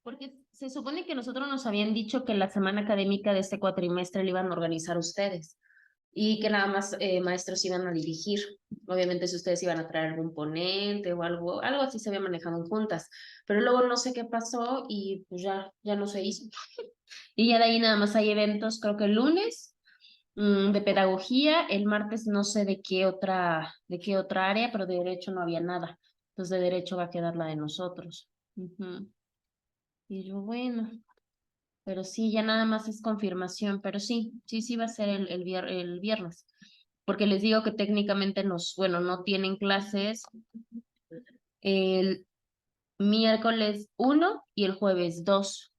Porque se supone que nosotros nos habían dicho que la semana académica de este cuatrimestre la iban a organizar ustedes y que nada más maestros iban a dirigir. Obviamente si ustedes iban a traer algún ponente o algo así se había manejado en juntas, pero luego no sé qué pasó y pues ya no se hizo. Y ya de ahí nada más hay eventos, creo que el lunes de pedagogía, el martes no sé de qué otra área, pero de derecho no había nada. Entonces de derecho va a quedar la de nosotros. Ujú. Y yo, bueno, pero sí, ya nada más es confirmación, pero sí va a ser el viernes, porque les digo que técnicamente bueno, no tienen clases el miércoles 1 y el jueves 2.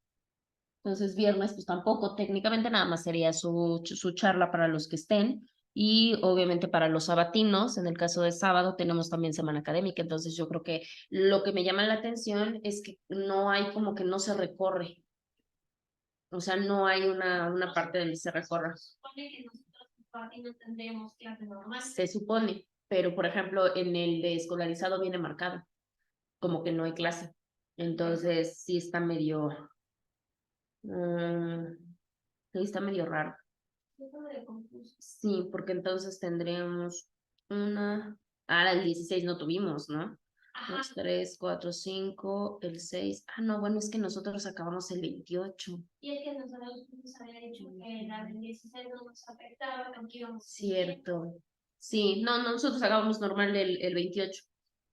Entonces, viernes, pues tampoco, técnicamente nada más sería su charla para los que estén. Y obviamente para los sabatinos, en el caso de sábado, tenemos también semana académica. Entonces, yo creo que lo que me llama la atención es que no hay como que no se recorre. O sea, no hay una parte donde se recorra. Se supone que nosotros no tendremos clase normal. Se supone, pero por ejemplo, en el de escolarizado viene marcado, como que no hay clase. Entonces, mm, sí está medio raro. Sí, porque entonces tendríamos el 16 no tuvimos, ¿no? 2, 3, 4, 5, el 6. Ah, no, bueno, es que nosotros acabamos el 28. Y es que nosotros nos había dicho que la del 16 no nos afectaba, aunque íbamos. Cierto. Sí, no, nosotros acabamos normal el 28.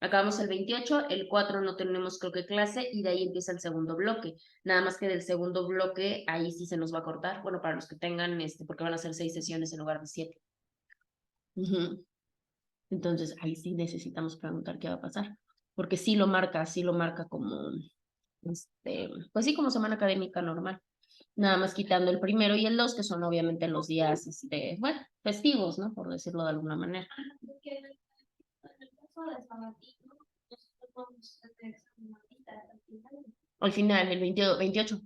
Acabamos el 28, el 4 no tenemos creo que clase y de ahí empieza el segundo bloque. Nada más que del segundo bloque, ahí sí se nos va a cortar. Bueno, para los que tengan, porque van a ser 6 sesiones en lugar de 7. Ujú. Entonces, ahí sí necesitamos preguntar qué va a pasar. Porque sí lo marca como, pues sí, como semana académica normal. Nada más quitando el primero y el 2, que son obviamente los días, bueno, festivos, ¿no? Por decirlo de alguna manera. Porque en el caso de Sabatino, nosotros vamos a hacer examen al final. Al final, el 28,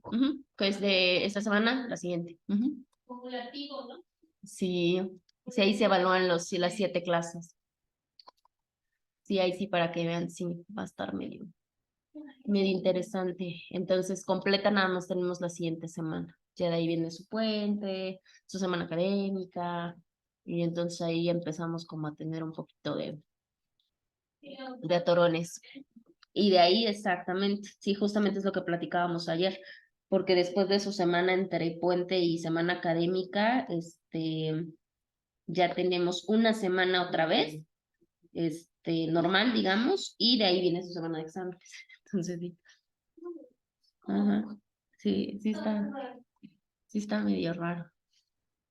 que es de esta semana, la siguiente. Cumulativo, ¿no? Sí, sí, ahí se evalúan las 7 clases. Sí, ahí sí, para que vean, sí, va a estar medio interesante. Entonces, completa nada más tenemos la siguiente semana. Ya de ahí viene su puente, su semana académica, y entonces ahí empezamos como a tener un poquito de atorones. Y de ahí exactamente, sí, justamente es lo que platicábamos ayer, porque después de su semana entre puente y semana académica, ya tenemos una semana otra vez, normal, digamos, y de ahí viene su semana de exámenes. Entonces, sí. Ajá. Sí, sí está medio raro.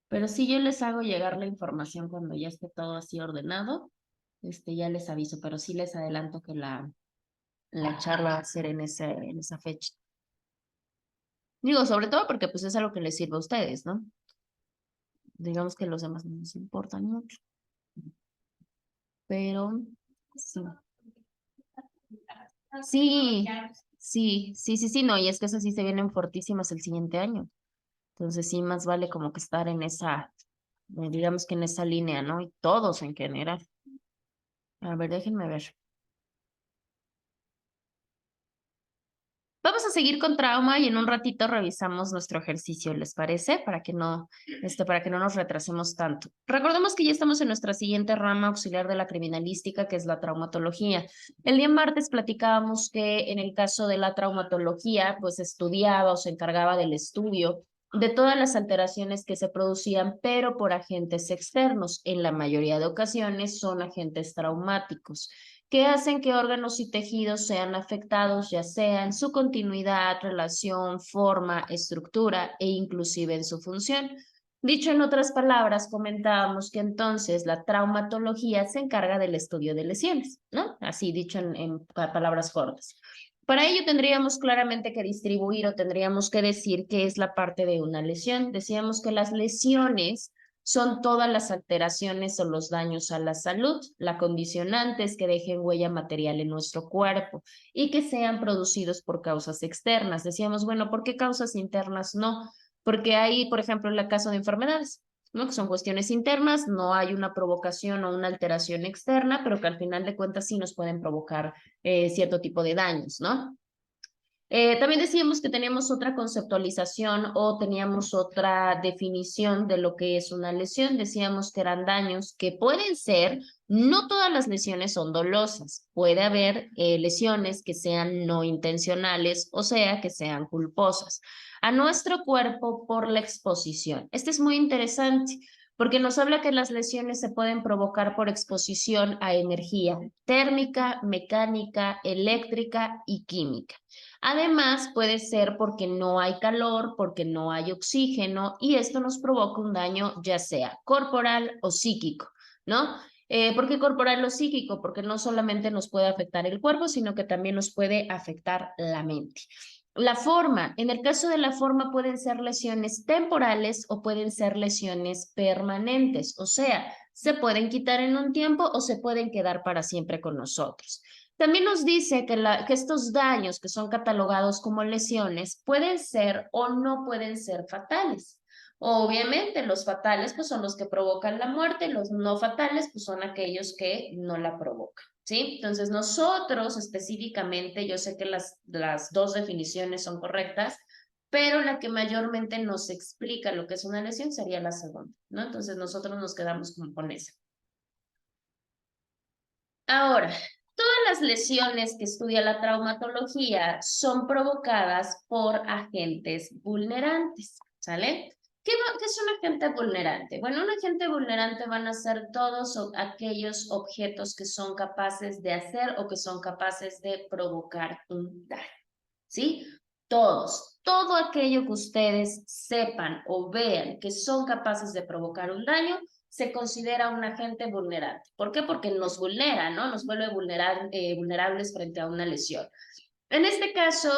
Pero sí, yo les hago llegar la información cuando ya esté todo así ordenado. Ya les aviso, pero sí les adelanto que la charla va a ser en esa fecha. Digo, sobre todo porque pues es algo que les sirve a ustedes, ¿no? Digamos que los demás no nos importan mucho. Pero sí. Sí, sí, no, y es que esas sí se vienen fortísimas el siguiente año. Entonces sí, más vale como que estar en digamos que en esa línea, ¿no? Y todos en general. A ver, déjenme ver. Vamos a seguir con trauma y en un ratito revisamos nuestro ejercicio, ¿les parece? Para que no nos retrasemos tanto. Recordemos que ya estamos en nuestra siguiente rama auxiliar de la criminalística, que es la traumatología. El día martes platicábamos que en el caso de la traumatología, pues estudiaba o se encargaba del estudio de todas las alteraciones que se producían, pero por agentes externos. En la mayoría de ocasiones son agentes traumáticos que hacen que órganos y tejidos sean afectados, ya sea en su continuidad, relación, forma, estructura e inclusive en su función. Dicho en otras palabras, comentábamos que entonces la traumatología se encarga del estudio de lesiones, ¿no? Así dicho en palabras cortas. Para ello tendríamos claramente que distribuir o tendríamos que decir qué es la parte de una lesión. Decíamos que las lesiones son todas las alteraciones o los daños a la salud. La condicionante es que dejen huella material en nuestro cuerpo y que sean producidos por causas externas. Decíamos, bueno, ¿por qué causas internas no? Porque hay, por ejemplo, en el caso de enfermedades, ¿no? Que son cuestiones internas, no hay una provocación o una alteración externa, pero que al final de cuentas sí nos pueden provocar cierto tipo de daños, ¿no? También decíamos que teníamos otra conceptualización o teníamos otra definición de lo que es una lesión. Decíamos que eran daños que pueden ser, no todas las lesiones son dolosas. Puede haber lesiones que sean no intencionales, o sea, que sean culposas a nuestro cuerpo por la exposición. Este es muy interesante porque nos habla que las lesiones se pueden provocar por exposición a energía térmica, mecánica, eléctrica y química. Además, puede ser porque no hay calor, porque no hay oxígeno y esto nos provoca un daño ya sea corporal o psíquico, ¿no? ¿Por qué corporal o psíquico? Porque no solamente nos puede afectar el cuerpo, sino que también nos puede afectar la mente. La forma, en el caso de la forma pueden ser lesiones temporales o pueden ser lesiones permanentes, o sea, se pueden quitar en un tiempo o se pueden quedar para siempre con nosotros. También nos dice que estos daños que son catalogados como lesiones pueden ser o no pueden ser fatales. Obviamente los fatales pues son los que provocan la muerte, los no fatales pues son aquellos que no la provocan. ¿Sí? Entonces nosotros específicamente, yo sé que las dos definiciones son correctas, pero la que mayormente nos explica lo que es una lesión sería la segunda, ¿no? Entonces nosotros nos quedamos como con esa. Ahora, todas las lesiones que estudia la traumatología son provocadas por agentes vulnerantes, ¿sale? ¿Qué es un agente vulnerante? Bueno, un agente vulnerante van a ser todos aquellos objetos que son capaces de hacer o que son capaces de provocar un daño, ¿sí? Todos, todo aquello que ustedes sepan o vean que son capaces de provocar un daño, se considera un agente vulnerante. ¿Por qué? Porque nos vulnera, ¿no? Nos vuelve vulnerables frente a una lesión. En este caso,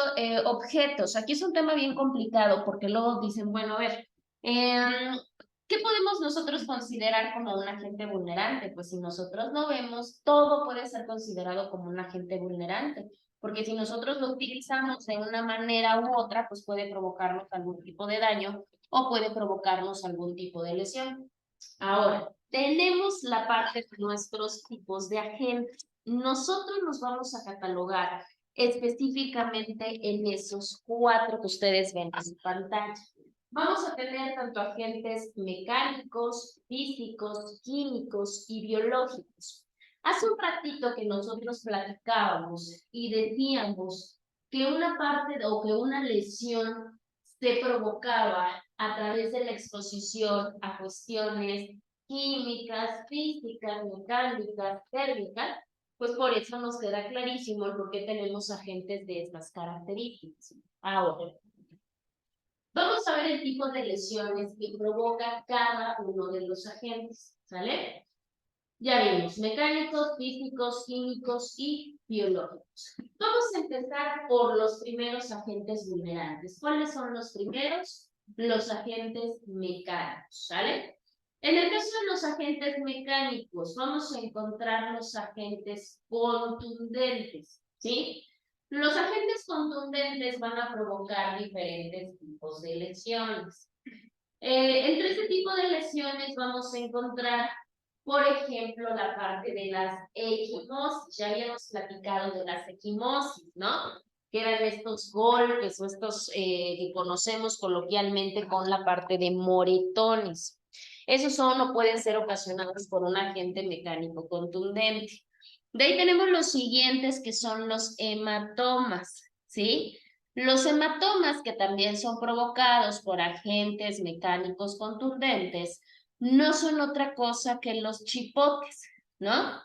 objetos. Aquí es un tema bien complicado porque luego dicen, bueno, a ver, ¿qué podemos nosotros considerar como un agente vulnerante? Pues si nosotros no vemos, todo puede ser considerado como un agente vulnerante, porque si nosotros lo utilizamos de una manera u otra, pues puede provocarnos algún tipo de daño o puede provocarnos algún tipo de lesión. Ahora, tenemos la parte de nuestros tipos de agentes. Nosotros nos vamos a catalogar específicamente en esos 4 que ustedes ven en su pantalla. Vamos a tener tanto agentes mecánicos, físicos, químicos y biológicos. Hace un ratito que nosotros platicábamos y decíamos que una parte o que una lesión se provocaba a través de la exposición a cuestiones químicas, físicas, mecánicas, térmicas, pues por eso nos queda clarísimo el por qué tenemos agentes de estas características. Ahora, vamos a ver el tipo de lesiones que provoca cada uno de los agentes, ¿sale? Ya vimos, mecánicos, físicos, químicos y biológicos. Vamos a empezar por los primeros agentes vulnerables. ¿Cuáles son los primeros? Los agentes mecánicos, ¿sale? En el caso de los agentes mecánicos, vamos a encontrar los agentes contundentes, ¿sí? Los agentes contundentes van a provocar diferentes tipos de lesiones. Entre este tipo de lesiones vamos a encontrar, por ejemplo, la parte de las equimosis. Ya habíamos platicado de las equimosis, ¿no? Que eran estos golpes o estos que conocemos coloquialmente con la parte de moretones. Esos son o pueden ser ocasionados por un agente mecánico contundente. De ahí tenemos los siguientes que son los hematomas, ¿sí? Los hematomas, que también son provocados por agentes mecánicos contundentes, no son otra cosa que los chipotes, ¿no?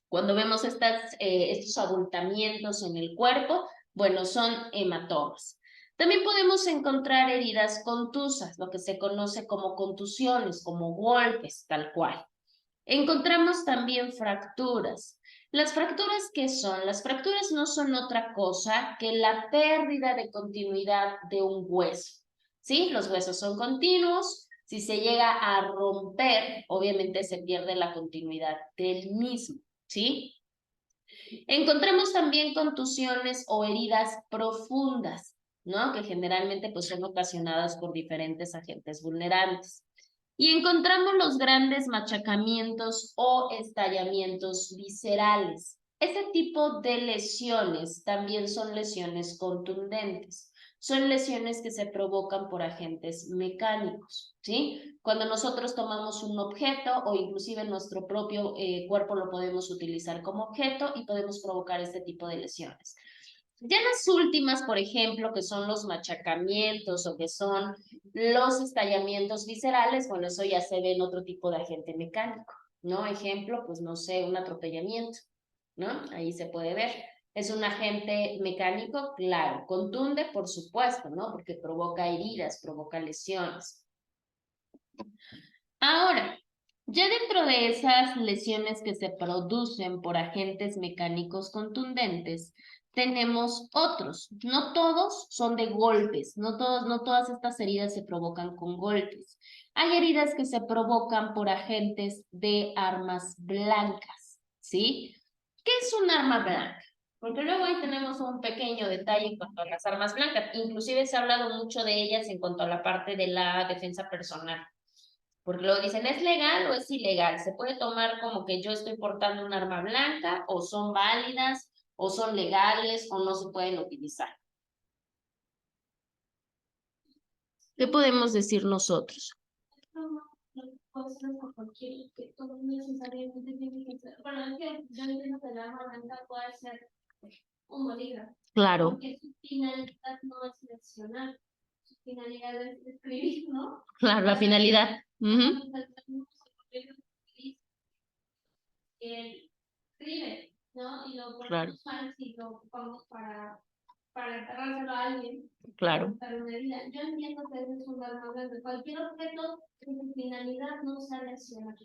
Cuando vemos estos abultamientos en el cuerpo, bueno, son hematomas. También podemos encontrar heridas contusas, lo que se conoce como contusiones, como golpes, tal cual. Encontramos también fracturas. ¿Las fracturas qué son? Las fracturas no son otra cosa que la pérdida de continuidad de un hueso. ¿Sí? Los huesos son continuos. Si se llega a romper, obviamente se pierde la continuidad del mismo. ¿Sí? Encontramos también contusiones o heridas profundas, ¿no? Que generalmente pues, son ocasionadas por diferentes agentes vulnerantes. Y encontramos los grandes machacamientos o estallamientos viscerales. Este tipo de lesiones también son lesiones contundentes. Son lesiones que se provocan por agentes mecánicos, ¿sí? Cuando nosotros tomamos un objeto o inclusive nuestro propio cuerpo lo podemos utilizar como objeto y podemos provocar este tipo de lesiones. Ya las últimas, por ejemplo, que son los machacamientos o que son los estallamientos viscerales, bueno, eso ya se ve en otro tipo de agente mecánico, ¿no? Ejemplo, pues no sé, un atropellamiento, ¿no? Ahí se puede ver. Es un agente mecánico, claro, contunde, por supuesto, ¿no? Porque provoca heridas, provoca lesiones. Ahora, ya dentro de esas lesiones que se producen por agentes mecánicos contundentes, tenemos otros. No todos son de golpes, no todas estas heridas se provocan con golpes. Hay heridas que se provocan por agentes de armas blancas, ¿sí? ¿Qué es un arma blanca? Porque luego ahí tenemos un pequeño detalle en cuanto a las armas blancas. Inclusive se ha hablado mucho de ellas en cuanto a la parte de la defensa personal. Porque luego dicen, ¿es legal o es ilegal? ¿Se puede tomar como que yo estoy portando un arma blanca o son válidas o son legales o no se pueden utilizar? ¿Qué podemos decir nosotros? Puede ser por cualquier, que todo necesariamente tiene que ser. Bueno, es que yo entiendo que el arma blanca puede ser un bolígrafo. Claro. Porque su finalidad no es lesionar, su finalidad es escribir, ¿no? Claro, la finalidad. Él escribe, ¿no? Y lo Claro. ponemos y lo ocupamos para enterrárselo a alguien. Claro. Yo entiendo que ese es un arma blanca. Cualquier objeto, su finalidad no sea lesionar.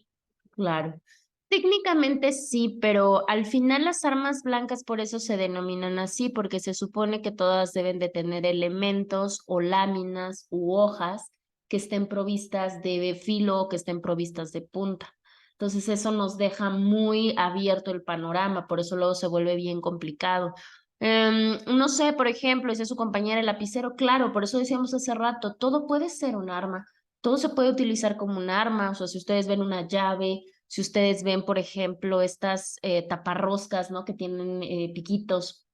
Claro. Técnicamente sí, pero al final las armas blancas por eso se denominan así, porque se supone que todas deben de tener elementos o láminas u hojas que estén provistas de filo o que estén provistas de punta. Entonces eso nos deja muy abierto el panorama, por eso luego se vuelve bien complicado. No sé, por ejemplo, dice su compañera el lapicero, claro, por eso decíamos hace rato, todo puede ser un arma, todo se puede utilizar como un arma, o sea, si ustedes ven una llave, si ustedes ven, por ejemplo, estas taparroscas, ¿no? Que tienen piquitos.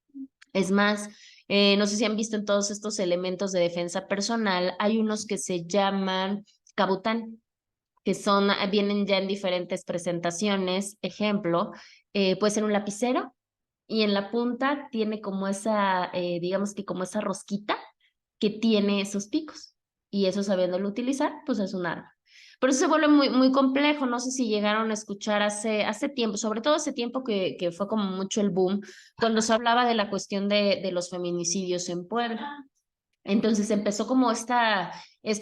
Es más, no sé si han visto en todos estos elementos de defensa personal, hay unos que se llaman cabután, que son, vienen ya en diferentes presentaciones. Ejemplo, puede ser un lapicero y en la punta tiene como esa, digamos que como esa rosquita que tiene esos picos. Y eso sabiéndolo utilizar, pues es un arma. Por eso se vuelve muy complejo. No sé si llegaron a escuchar hace tiempo, sobre todo hace tiempo que fue como mucho el boom, cuando se hablaba de la cuestión de los feminicidios en Puebla. Entonces empezó como esta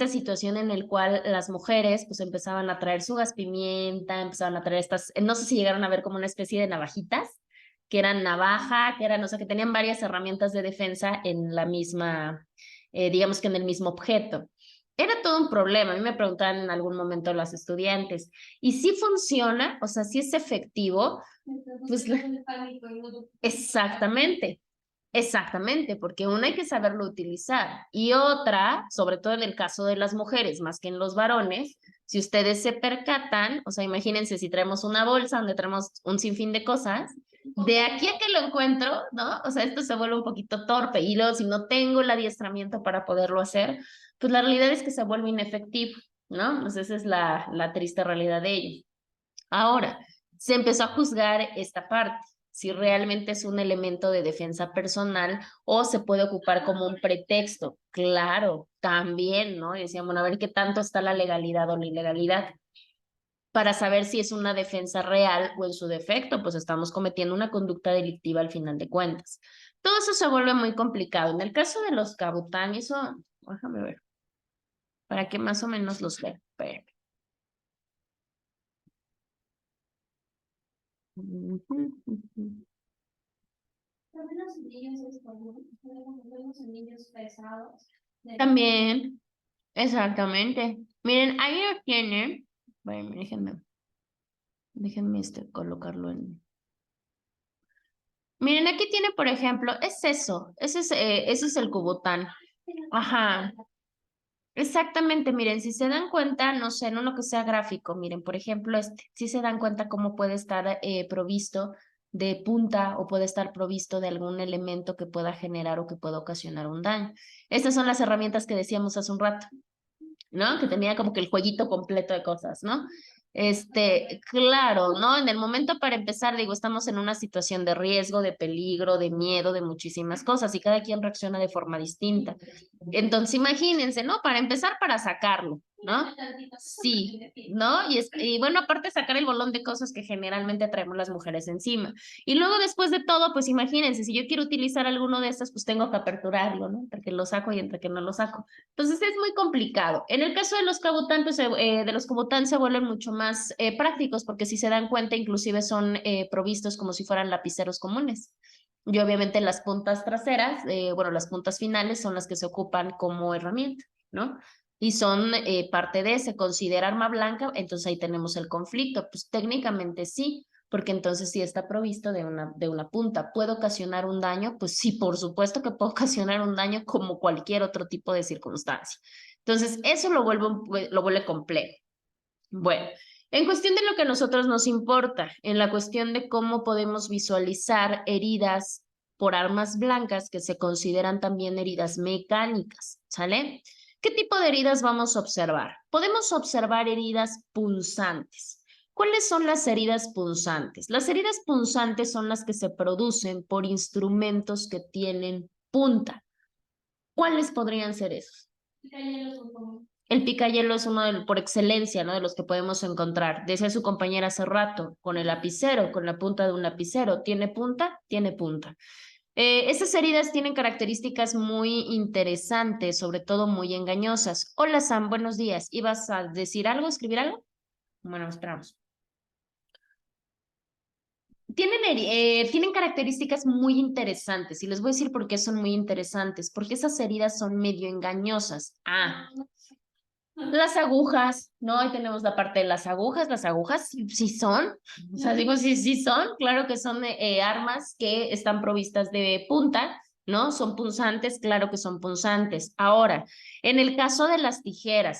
situación en el cual las mujeres pues empezaban a traer su gas pimienta, empezaban a traer estas, no sé si llegaron a ver como una especie de navajitas, que eran navaja, que eran, o sea, que tenían varias herramientas de defensa en la misma, digamos que en el mismo objeto. Era todo un problema. A mí me preguntaban en algún momento las estudiantes, ¿y si funciona? O sea, si es efectivo. Pues exactamente. Exactamente, porque una hay que saberlo utilizar y otra, sobre todo en el caso de las mujeres, más que en los varones, si ustedes se percatan, o sea, imagínense si traemos una bolsa donde traemos un sinfín de cosas, de aquí a que lo encuentro, ¿no? O sea, esto se vuelve un poquito torpe y luego si no tengo el adiestramiento para poderlo hacer, pues la realidad es que se vuelve inefectivo, ¿no? Pues esa es la triste realidad de ello. Ahora, se empezó a juzgar esta parte, si realmente es un elemento de defensa personal o se puede ocupar como un pretexto. Claro, también, ¿no? Y decían, bueno, a ver qué tanto está la legalidad o la ilegalidad para saber si es una defensa real o en su defecto, pues estamos cometiendo una conducta delictiva al final de cuentas. Todo eso se vuelve muy complicado. En el caso de los Cabután, eso, déjame ver, para que más o menos los vean. También los anillos los anillos pesados. También, exactamente. Miren, ahí lo tienen. Bueno, déjenme colocarlo en. Miren, aquí tiene, por ejemplo, es eso, ese es el cubotán. Ajá. Exactamente, miren, si se dan cuenta, no sé, en uno que sea gráfico, miren, por ejemplo, si se dan cuenta cómo puede estar provisto de punta o puede estar provisto de algún elemento que pueda generar o que pueda ocasionar un daño. Estas son las herramientas que decíamos hace un rato, ¿no? Que tenía como que el jueguito completo de cosas, ¿no? Claro, ¿no? En el momento para empezar, digo, estamos en una situación de riesgo, de peligro, de miedo, de muchísimas cosas y cada quien reacciona de forma distinta. Entonces, imagínense, ¿no? Para empezar, para sacarlo, ¿no? Sí, ¿no? Y bueno, aparte sacar el bolón de cosas que generalmente traemos las mujeres encima. Y luego, después de todo, pues imagínense, si yo quiero utilizar alguno de estas, pues tengo que aperturarlo, ¿no? Entre que lo saco y entre que no lo saco. Entonces, es muy complicado. En el caso de los Kabutan, pues, de los Kabutan se vuelven mucho más prácticos, porque si se dan cuenta, inclusive son provistos como si fueran lapiceros comunes. Y obviamente las puntas traseras, bueno, las puntas finales son las que se ocupan como herramienta, ¿no? Y son parte de, se considera arma blanca, entonces ahí tenemos el conflicto. Pues técnicamente sí, porque entonces sí está provisto de una punta. ¿Puede ocasionar un daño? Pues sí, por supuesto que puede ocasionar un daño como cualquier otro tipo de circunstancia. Entonces, eso lo vuelve complejo. Bueno, en cuestión de lo que a nosotros nos importa, en la cuestión de cómo podemos visualizar heridas por armas blancas que se consideran también heridas mecánicas, ¿sale? ¿Qué tipo de heridas vamos a observar? Podemos observar heridas punzantes. ¿Cuáles son las heridas punzantes? Las heridas punzantes son las que se producen por instrumentos que tienen punta. ¿Cuáles podrían ser esos? El picayelo es uno por excelencia, ¿no? De los que podemos encontrar. Decía su compañera hace rato, con el lapicero, con la punta de un lapicero. ¿Tiene punta? Tiene punta. Estas heridas tienen características muy interesantes, sobre todo muy engañosas. Hola Sam, buenos días. ¿Ibas a decir algo, escribir algo? Bueno, esperamos. Tienen características muy interesantes y les voy a decir por qué son muy interesantes, porque esas heridas son medio engañosas. Las agujas, ¿no? Ahí tenemos la parte de las agujas sí son, o sea, digo sí son, claro que son armas que están provistas de punta, ¿no? Son punzantes, claro que son punzantes. Ahora, en el caso de las tijeras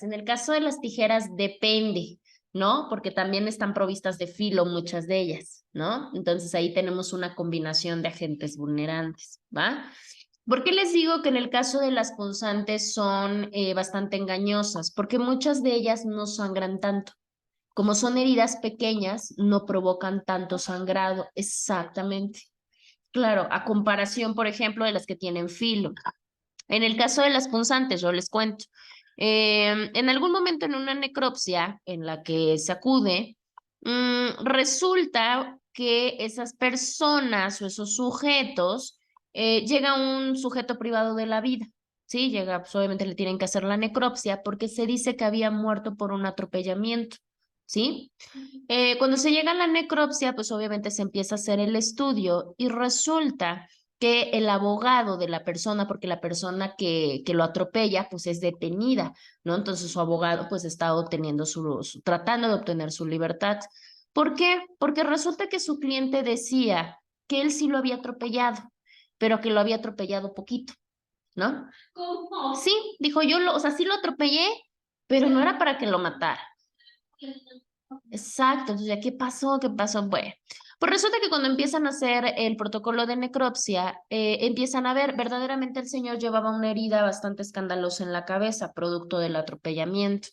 depende, ¿no? Porque también están provistas de filo muchas de ellas, ¿no? Entonces ahí tenemos una combinación de agentes vulnerantes, ¿va? ¿Por qué les digo que en el caso de las punzantes son bastante engañosas? Porque muchas de ellas no sangran tanto. Como son heridas pequeñas, no provocan tanto sangrado. Exactamente. Claro, a comparación, por ejemplo, de las que tienen filo. En el caso de las punzantes, yo les cuento. En algún momento en una necropsia en la que se acude, resulta que esas personas o esos sujetos, llega un sujeto privado de la vida, ¿sí? Llega, pues obviamente le tienen que hacer la necropsia porque se dice que había muerto por un atropellamiento, ¿sí? Cuando se llega a la necropsia, pues obviamente se empieza a hacer el estudio y resulta que el abogado de la persona, porque la persona que lo atropella, pues es detenida, ¿no? Entonces su abogado pues está obteniendo tratando de obtener su libertad. ¿Por qué? Porque resulta que su cliente decía que él sí lo había atropellado, pero que lo había atropellado poquito, ¿no? ¿Cómo? Sí, dijo o sea, sí lo atropellé, pero no era para que lo matara. Exacto, entonces, ¿ya qué pasó? ¿Qué pasó? Bueno, pues resulta que cuando empiezan a hacer el protocolo de necropsia, empiezan a ver, verdaderamente el señor llevaba una herida bastante escandalosa en la cabeza, producto del atropellamiento.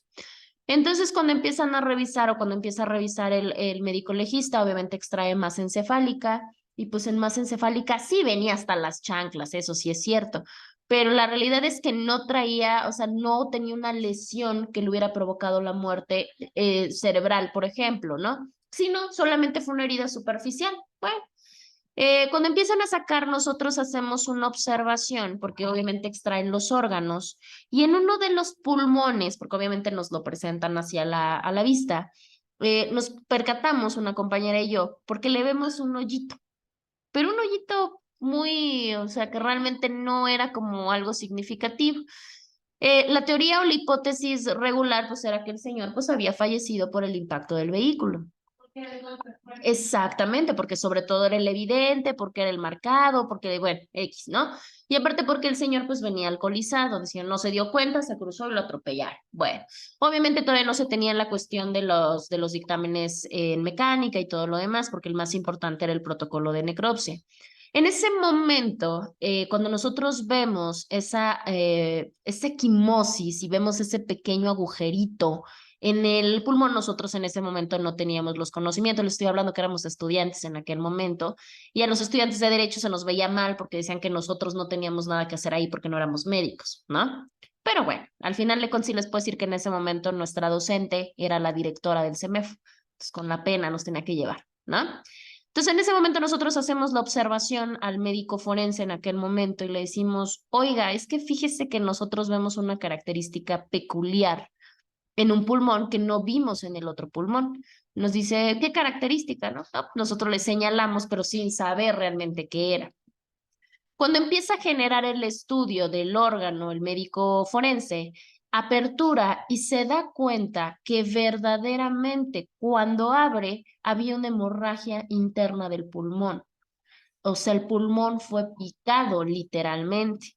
Entonces, cuando empiezan a revisar o cuando empieza a revisar el médico legista, obviamente extrae masa encefálica y pues en masa encefálica sí venía hasta las chanclas, eso sí es cierto, pero la realidad es que no traía, o sea, no tenía una lesión que le hubiera provocado la muerte cerebral, por ejemplo, ¿no? Sino solamente fue una herida superficial. Bueno, cuando empiezan a sacar, nosotros hacemos una observación, porque obviamente extraen los órganos, y en uno de los pulmones, porque obviamente nos lo presentan hacia a la vista, nos percatamos, una compañera y yo, porque le vemos un hoyito, pero un hoyito muy, o sea, que realmente no era como algo significativo. La teoría o la hipótesis regular, pues era que el señor pues había fallecido por el impacto del vehículo. Exactamente, porque sobre todo era el evidente, porque era el marcado, porque, bueno, X, ¿no? Y aparte porque el señor pues venía alcoholizado, decía, no se dio cuenta, se cruzó y lo atropellaron. Bueno, obviamente todavía no se tenía la cuestión de los dictámenes en mecánica y todo lo demás, porque el más importante era el protocolo de necropsia. En ese momento, cuando nosotros vemos esa equimosis y vemos ese pequeño agujerito en el pulmón, nosotros en ese momento no teníamos los conocimientos, les estoy hablando que éramos estudiantes en aquel momento, y a los estudiantes de derecho se nos veía mal porque decían que nosotros no teníamos nada que hacer ahí porque no éramos médicos, ¿no? Pero bueno, al final de cuentas sí les puedo decir que en ese momento nuestra docente era la directora del CEMEF, entonces con la pena nos tenía que llevar, ¿no? Entonces, en ese momento nosotros hacemos la observación al médico forense en aquel momento y le decimos, oiga, es que fíjese que nosotros vemos una característica peculiar en un pulmón que no vimos en el otro pulmón. Nos dice, ¿qué característica, no? No, nosotros le señalamos, pero sin saber realmente qué era. Cuando empieza a generar el estudio del órgano, el médico forense, apertura y se da cuenta que verdaderamente cuando abre había una hemorragia interna del pulmón. O sea, el pulmón fue picado literalmente.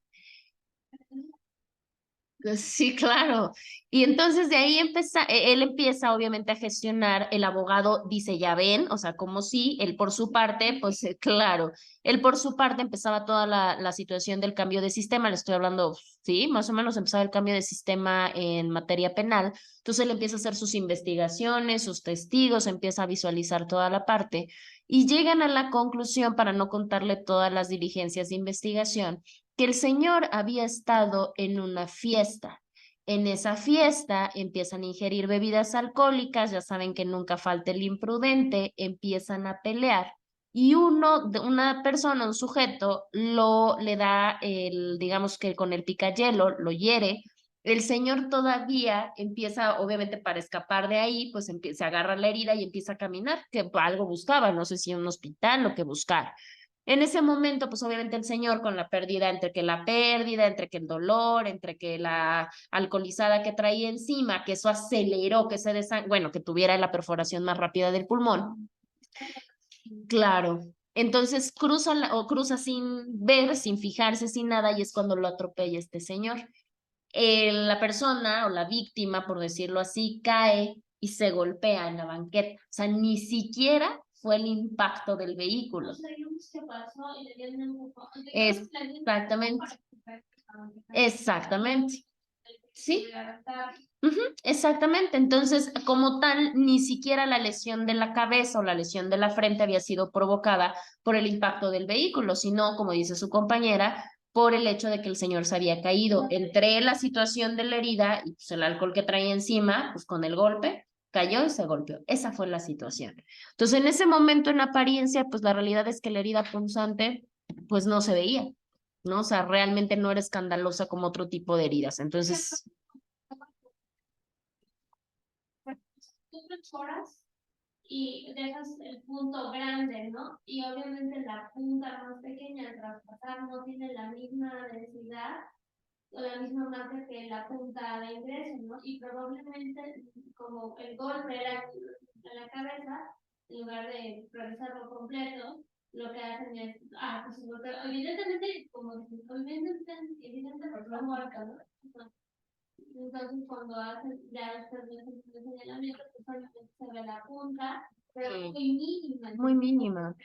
Sí, claro. Y entonces de ahí él empieza obviamente a gestionar, el abogado dice, ya ven, o sea, como si él por su parte, pues claro, él por su parte empezaba toda la situación del cambio de sistema, le estoy hablando, sí, más o menos empezaba el cambio de sistema en materia penal, entonces él empieza a hacer sus investigaciones, sus testigos, empieza a visualizar toda la parte y llegan a la conclusión, para no contarle todas las diligencias de investigación, que el señor había estado en una fiesta. En esa fiesta empiezan a ingerir bebidas alcohólicas, ya saben que nunca falta el imprudente, empiezan a pelear y una persona, un sujeto, le da digamos que con el picayelo, lo hiere. El señor todavía empieza, obviamente para escapar de ahí, pues se agarra la herida y empieza a caminar, que algo buscaba, no sé si un hospital o qué buscar. En ese momento, pues obviamente el señor con la pérdida, entre que el dolor, entre que la alcoholizada que traía encima, que eso aceleró que bueno, que tuviera la perforación más rápida del pulmón. Claro. Entonces cruza sin ver, sin fijarse, sin nada, y es cuando lo atropella este señor. La persona o la víctima, por decirlo así, cae y se golpea en la banqueta. O sea, ni siquiera fue el impacto del vehículo. Exactamente. Exactamente. Sí. Exactamente. Entonces, como tal, ni siquiera la lesión de la cabeza o la lesión de la frente había sido provocada por el impacto del vehículo, sino, como dice su compañera, por el hecho de que el señor se había caído. Entre la situación de la herida y pues, el alcohol que traía encima, pues con el golpe, cayó y se golpeó. Esa fue la situación. Entonces, en ese momento, en apariencia, pues la realidad es que la herida punzante, pues no se veía, ¿no? O sea, realmente no era escandalosa como otro tipo de heridas. Entonces, tú perforas y dejas el punto grande, ¿no? Y obviamente la punta más pequeña al traspasar no tiene la misma densidad o la misma marca que la punta de ingreso, ¿no? Y probablemente como el golpe era en la cabeza, en lugar de realizarlo completo, lo que hacen es, pues evidentemente, como evidentemente por la marca, ¿no? Entonces, cuando hacen ya después de ese señalamiento, pues solamente se ve la punta, pero es muy mínima. Muy mínima.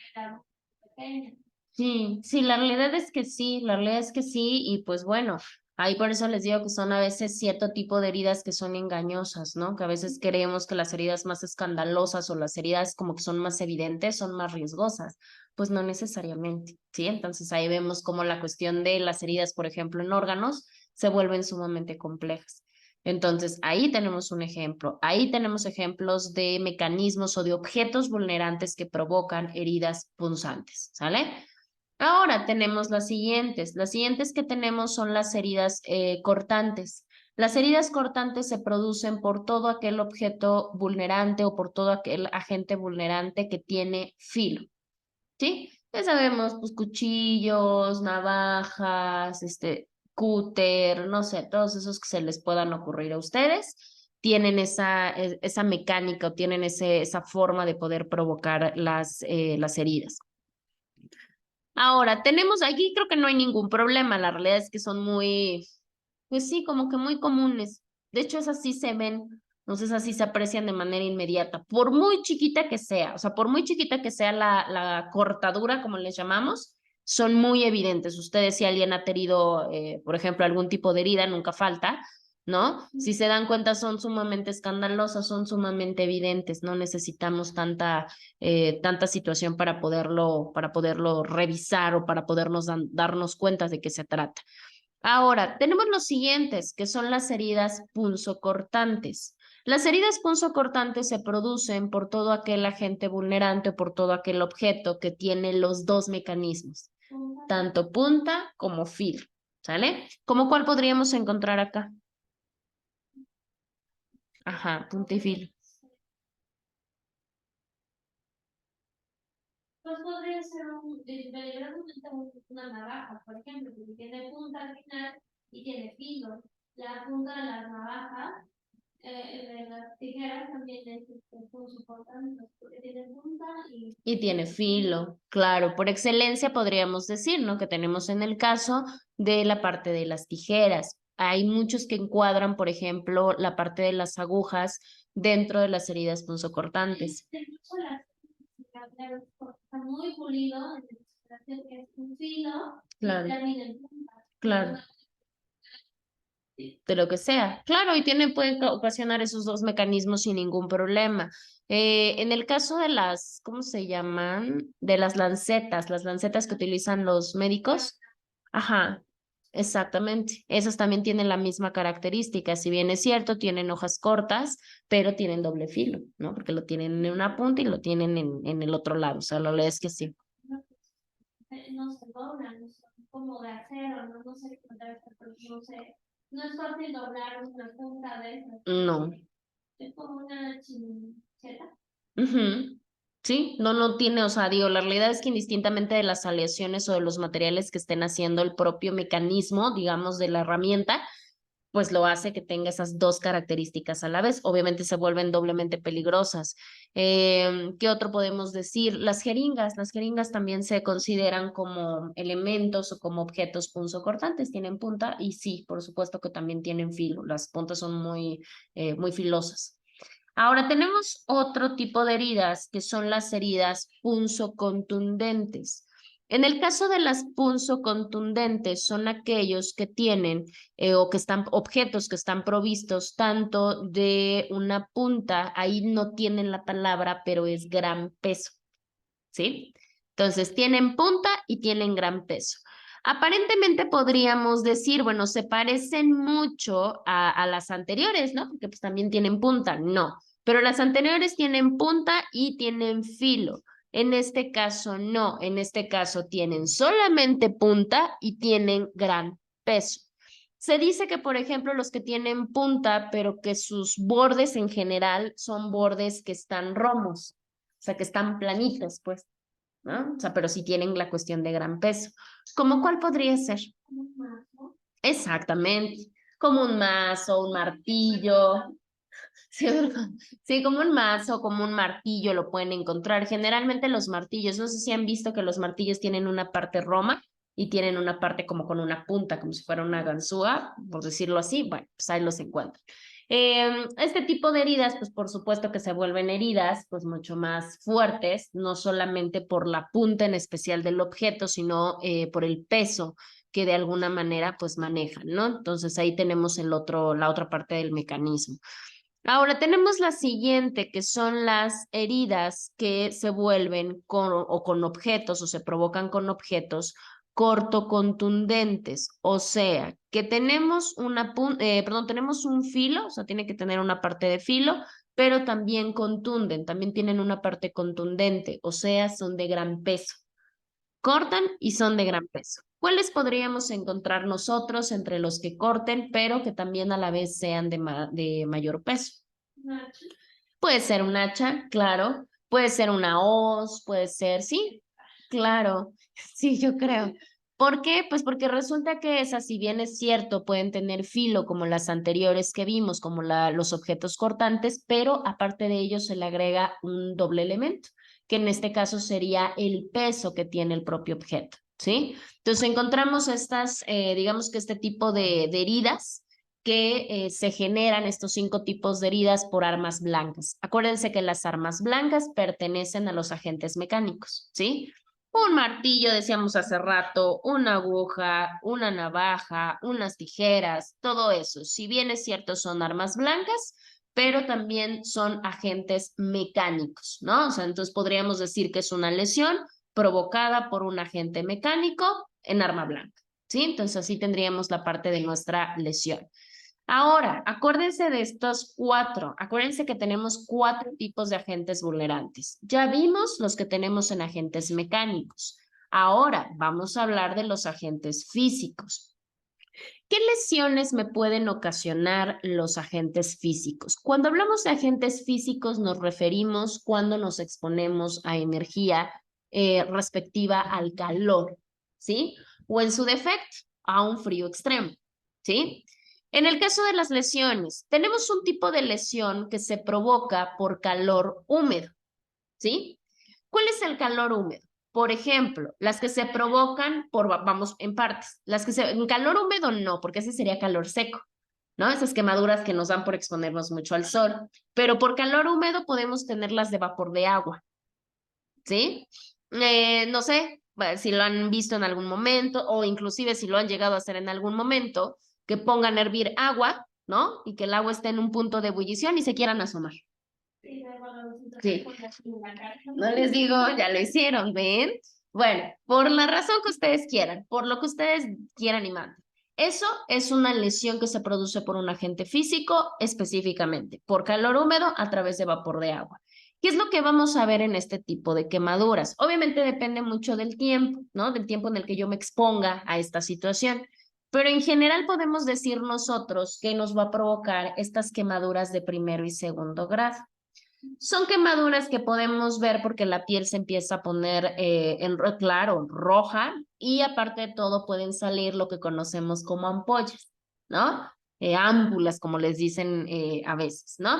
Pequeña. Sí, sí, la realidad es que sí, la realidad es que sí, y pues bueno, ahí por eso les digo que son a veces cierto tipo de heridas que son engañosas, ¿no? Que a veces creemos que las heridas más escandalosas o las heridas como que son más evidentes son más riesgosas, pues no necesariamente, ¿sí? Entonces ahí vemos como la cuestión de las heridas, por ejemplo, en órganos, se vuelven sumamente complejas. Entonces, ahí tenemos un ejemplo. Ahí tenemos ejemplos de mecanismos o de objetos vulnerantes que provocan heridas punzantes, ¿sale? Ahora tenemos las siguientes. Las siguientes que tenemos son las heridas cortantes. Las heridas cortantes se producen por todo aquel objeto vulnerante o por todo aquel agente vulnerante que tiene filo, ¿sí? Ya sabemos, pues cuchillos, navajas, cúter, no sé, todos esos que se les puedan ocurrir a ustedes. tienen esa mecánica o tienen esa forma de poder provocar las heridas. Ahora, tenemos aquí, creo que no hay ningún problema, la realidad es que son muy, pues sí, como que muy comunes. De hecho, esas sí se ven, entonces así se aprecian de manera inmediata, por muy chiquita que sea, o sea, por muy chiquita que sea la cortadura, como les llamamos, son muy evidentes. Ustedes, si alguien ha tenido, por ejemplo, algún tipo de herida, nunca falta, ¿no? Si se dan cuenta, son sumamente escandalosas, son sumamente evidentes, no necesitamos tanta situación para poderlo revisar o para podernos darnos cuenta de qué se trata. Ahora, tenemos los siguientes, que son las heridas punzocortantes. Las heridas punzocortantes se producen por todo aquel agente vulnerante o por todo aquel objeto que tiene los dos mecanismos, tanto punta como filo, ¿sale? ¿Cómo cuál podríamos encontrar acá? Ajá, punta y filo. Pues podría ser una navaja, por ejemplo, que tiene punta al final y tiene filo. La punta de las navajas, de las tijeras también es punzocortante, porque tiene punta y tiene filo. Claro, por excelencia podríamos decir, ¿no? Que tenemos en el caso de la parte de las tijeras. Hay muchos que encuadran, por ejemplo, la parte de las agujas dentro de las heridas punzocortantes. Está muy pulido, que es un filo, claro. Y termina en punta. Claro. De lo que sea. Claro, y pueden ocasionar esos dos mecanismos sin ningún problema. En el caso de ¿cómo se llaman? De las lancetas que utilizan los médicos. Ajá, exactamente. Esas también tienen la misma característica. Si bien es cierto, tienen hojas cortas, pero tienen doble filo, ¿no? Porque lo tienen en una punta y lo tienen en el otro lado. O sea, lo lees que sí. No se doblan, son como de acero, no sé no sé. No es fácil doblar una punta de esas. No. Es como una chincheta. Sí, no tiene, o sea, digo, la realidad es que indistintamente de las aleaciones o de los materiales que estén haciendo el propio mecanismo, digamos, de la herramienta, pues lo hace que tenga esas dos características a la vez. Obviamente se vuelven doblemente peligrosas. ¿Qué otro podemos decir? Las jeringas también se consideran como elementos o como objetos punzocortantes, tienen punta y sí, por supuesto que también tienen filo. Las puntas son muy filosas. Ahora tenemos otro tipo de heridas que son las heridas punzocontundentes. En el caso de las punzocontundentes son aquellos que tienen o que están objetos que están provistos tanto de una punta, ahí no tienen la palabra, pero es gran peso, ¿sí? Entonces tienen punta y tienen gran peso. Aparentemente podríamos decir, bueno, se parecen mucho a las anteriores, ¿no? Porque pues también tienen punta, no, pero las anteriores tienen punta y tienen filo. En este caso no, en este caso tienen solamente punta y tienen gran peso. Se dice que, por ejemplo, los que tienen punta, pero que sus bordes en general son bordes que están romos, o sea, que están planitos, pues, ¿no? O sea, pero sí tienen la cuestión de gran peso. ¿Cómo cuál podría ser? Exactamente. Como un mazo, un martillo. Sí, ¿verdad? Sí, como un mazo, como un martillo lo pueden encontrar. Generalmente los martillos, no sé si han visto que los martillos tienen una parte roma y tienen una parte como con una punta, como si fuera una ganzúa, por decirlo así. Bueno, pues ahí los encuentran. Este tipo de heridas, pues por supuesto que se vuelven heridas, pues mucho más fuertes, no solamente por la punta en especial del objeto, sino por el peso que de alguna manera pues manejan, ¿no? Entonces ahí tenemos la otra parte del mecanismo. Ahora tenemos la siguiente, que son las heridas que se vuelven con objetos o se provocan con objetos cortocontundentes, o sea, que tenemos tenemos un filo, o sea, tiene que tener una parte de filo, pero también contunden, también tienen una parte contundente, o sea, son de gran peso. Cortan y son de gran peso. ¿Cuáles podríamos encontrar nosotros entre los que corten, pero que también a la vez sean de mayor peso? Puede ser un hacha, claro. Puede ser una hoz, puede ser, sí, claro. Sí, yo creo. ¿Por qué? Pues porque resulta que esas, si bien es cierto, pueden tener filo como las anteriores que vimos, como los objetos cortantes, pero aparte de ello se le agrega un doble elemento, que en este caso sería el peso que tiene el propio objeto, ¿sí? Entonces encontramos estas, digamos que este tipo de heridas que se generan, estos 5 tipos de heridas por armas blancas. Acuérdense que las armas blancas pertenecen a los agentes mecánicos, ¿sí? Un martillo, decíamos hace rato, una aguja, una navaja, unas tijeras, todo eso. Si bien es cierto, son armas blancas, pero también son agentes mecánicos, ¿no? O sea, entonces podríamos decir que es una lesión provocada por un agente mecánico en arma blanca, ¿sí? Entonces así tendríamos la parte de nuestra lesión. Ahora, acuérdense de estos 4. Acuérdense que tenemos 4 tipos de agentes vulnerantes. Ya vimos los que tenemos en agentes mecánicos. Ahora vamos a hablar de los agentes físicos. ¿Qué lesiones me pueden ocasionar los agentes físicos? Cuando hablamos de agentes físicos nos referimos cuando nos exponemos a energía respectiva al calor, ¿sí? O en su defecto, a un frío extremo, ¿sí? En el caso de las lesiones, tenemos un tipo de lesión que se provoca por calor húmedo, ¿sí? ¿Cuál es el calor húmedo? Por ejemplo, las que se provocan por, vamos, en partes, en calor húmedo no, porque ese sería calor seco, ¿no? Esas quemaduras que nos dan por exponernos mucho al sol, pero por calor húmedo podemos tenerlas de vapor de agua, ¿sí? No sé si lo han visto en algún momento o inclusive si lo han llegado a hacer en algún momento, que pongan a hervir agua, ¿no? Y que el agua esté en un punto de ebullición y se quieran asomar. Sí. No les digo, ya lo hicieron, ¿ven? Bueno, por la razón que ustedes quieran, por lo que ustedes quieran y manden. Eso es una lesión que se produce por un agente físico específicamente, por calor húmedo a través de vapor de agua. ¿Qué es lo que vamos a ver en este tipo de quemaduras? Obviamente depende mucho del tiempo, ¿no? Del tiempo en el que yo me exponga a esta situación. Pero en general podemos decir nosotros que nos va a provocar estas quemaduras de primero y segundo grado. Son quemaduras que podemos ver porque la piel se empieza a poner claro, roja, y aparte de todo pueden salir lo que conocemos como ampollas, ¿no? Ámpulas, como les dicen a veces, ¿no?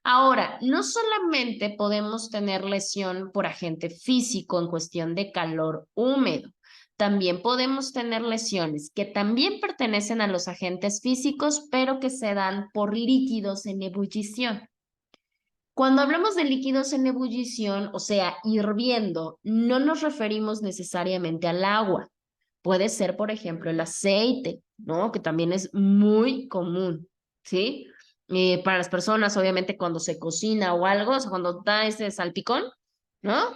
Ahora, no solamente podemos tener lesión por agente físico en cuestión de calor húmedo, también podemos tener lesiones que también pertenecen a los agentes físicos, pero que se dan por líquidos en ebullición. Cuando hablamos de líquidos en ebullición, o sea, hirviendo, no nos referimos necesariamente al agua. Puede ser, por ejemplo, el aceite, ¿no? Que también es muy común, ¿sí? Para las personas, obviamente, cuando se cocina o algo, o sea, cuando da ese salpicón, ¿no?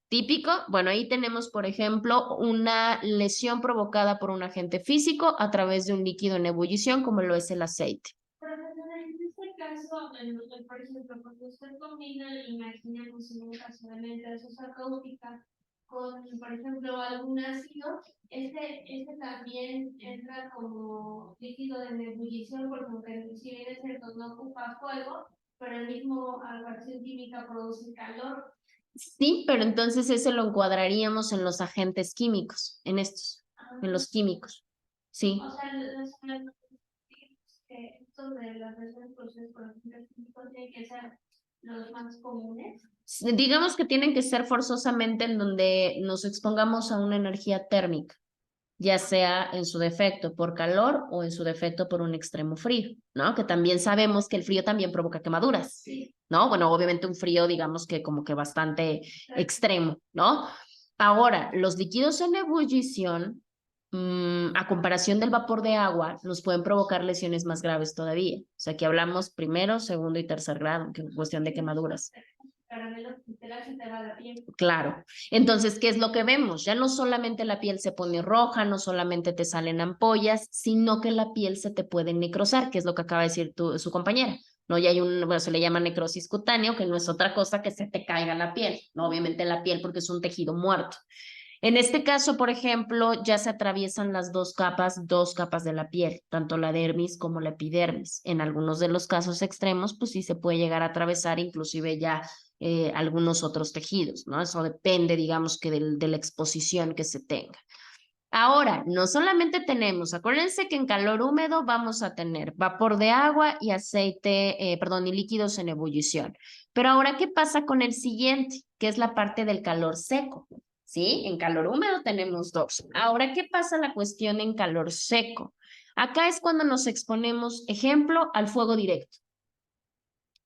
Típico, bueno, ahí tenemos, por ejemplo, una lesión provocada por un agente físico a través de un líquido en ebullición, como lo es el aceite. En este caso, por ejemplo, cuando usted combina, imaginemos en un caso de mente cáustica con, por ejemplo, algún ácido, este también entra como líquido de ebullición, porque si bien es cierto, no ocupa fuego, pero el mismo reacción química produce calor. Sí, pero entonces eso lo encuadraríamos en los agentes químicos, en estos, en los químicos. Sí. O sea, estos de las reacciones producidas por los agentes químicos tienen que ser los más comunes. Digamos que tienen que ser forzosamente en donde nos expongamos a una energía térmica, ya sea en su defecto por calor o en su defecto por un extremo frío, ¿no? Que también sabemos que el frío también provoca quemaduras, sí, ¿no? Bueno, obviamente un frío, digamos que como que bastante extremo, ¿no? Ahora, los líquidos en ebullición, a comparación del vapor de agua, nos pueden provocar lesiones más graves todavía. O sea, que hablamos primero, segundo y tercer grado, en cuestión de quemaduras. Claro. Entonces, ¿qué es lo que vemos? Ya no solamente la piel se pone roja, no solamente te salen ampollas, sino que la piel se te puede necrosar, que es lo que acaba de decir su compañera. ¿No? Y hay bueno, se le llama necrosis cutáneo, que no es otra cosa que se te caiga la piel, ¿no? Obviamente la piel porque es un tejido muerto. En este caso, por ejemplo, ya se atraviesan las dos capas de la piel, tanto la dermis como la epidermis. En algunos de los casos extremos, pues sí se puede llegar a atravesar inclusive ya algunos otros tejidos, ¿no? Eso depende, digamos, que de la exposición que se tenga. Ahora, no solamente tenemos, acuérdense que en calor húmedo vamos a tener vapor de agua y aceite, perdón, y líquidos en ebullición. Pero ahora, ¿qué pasa con el siguiente? Que es la parte del calor seco, ¿sí? En calor húmedo tenemos dos. Ahora, ¿qué pasa la cuestión en calor seco? Acá es cuando nos exponemos, ejemplo, al fuego directo.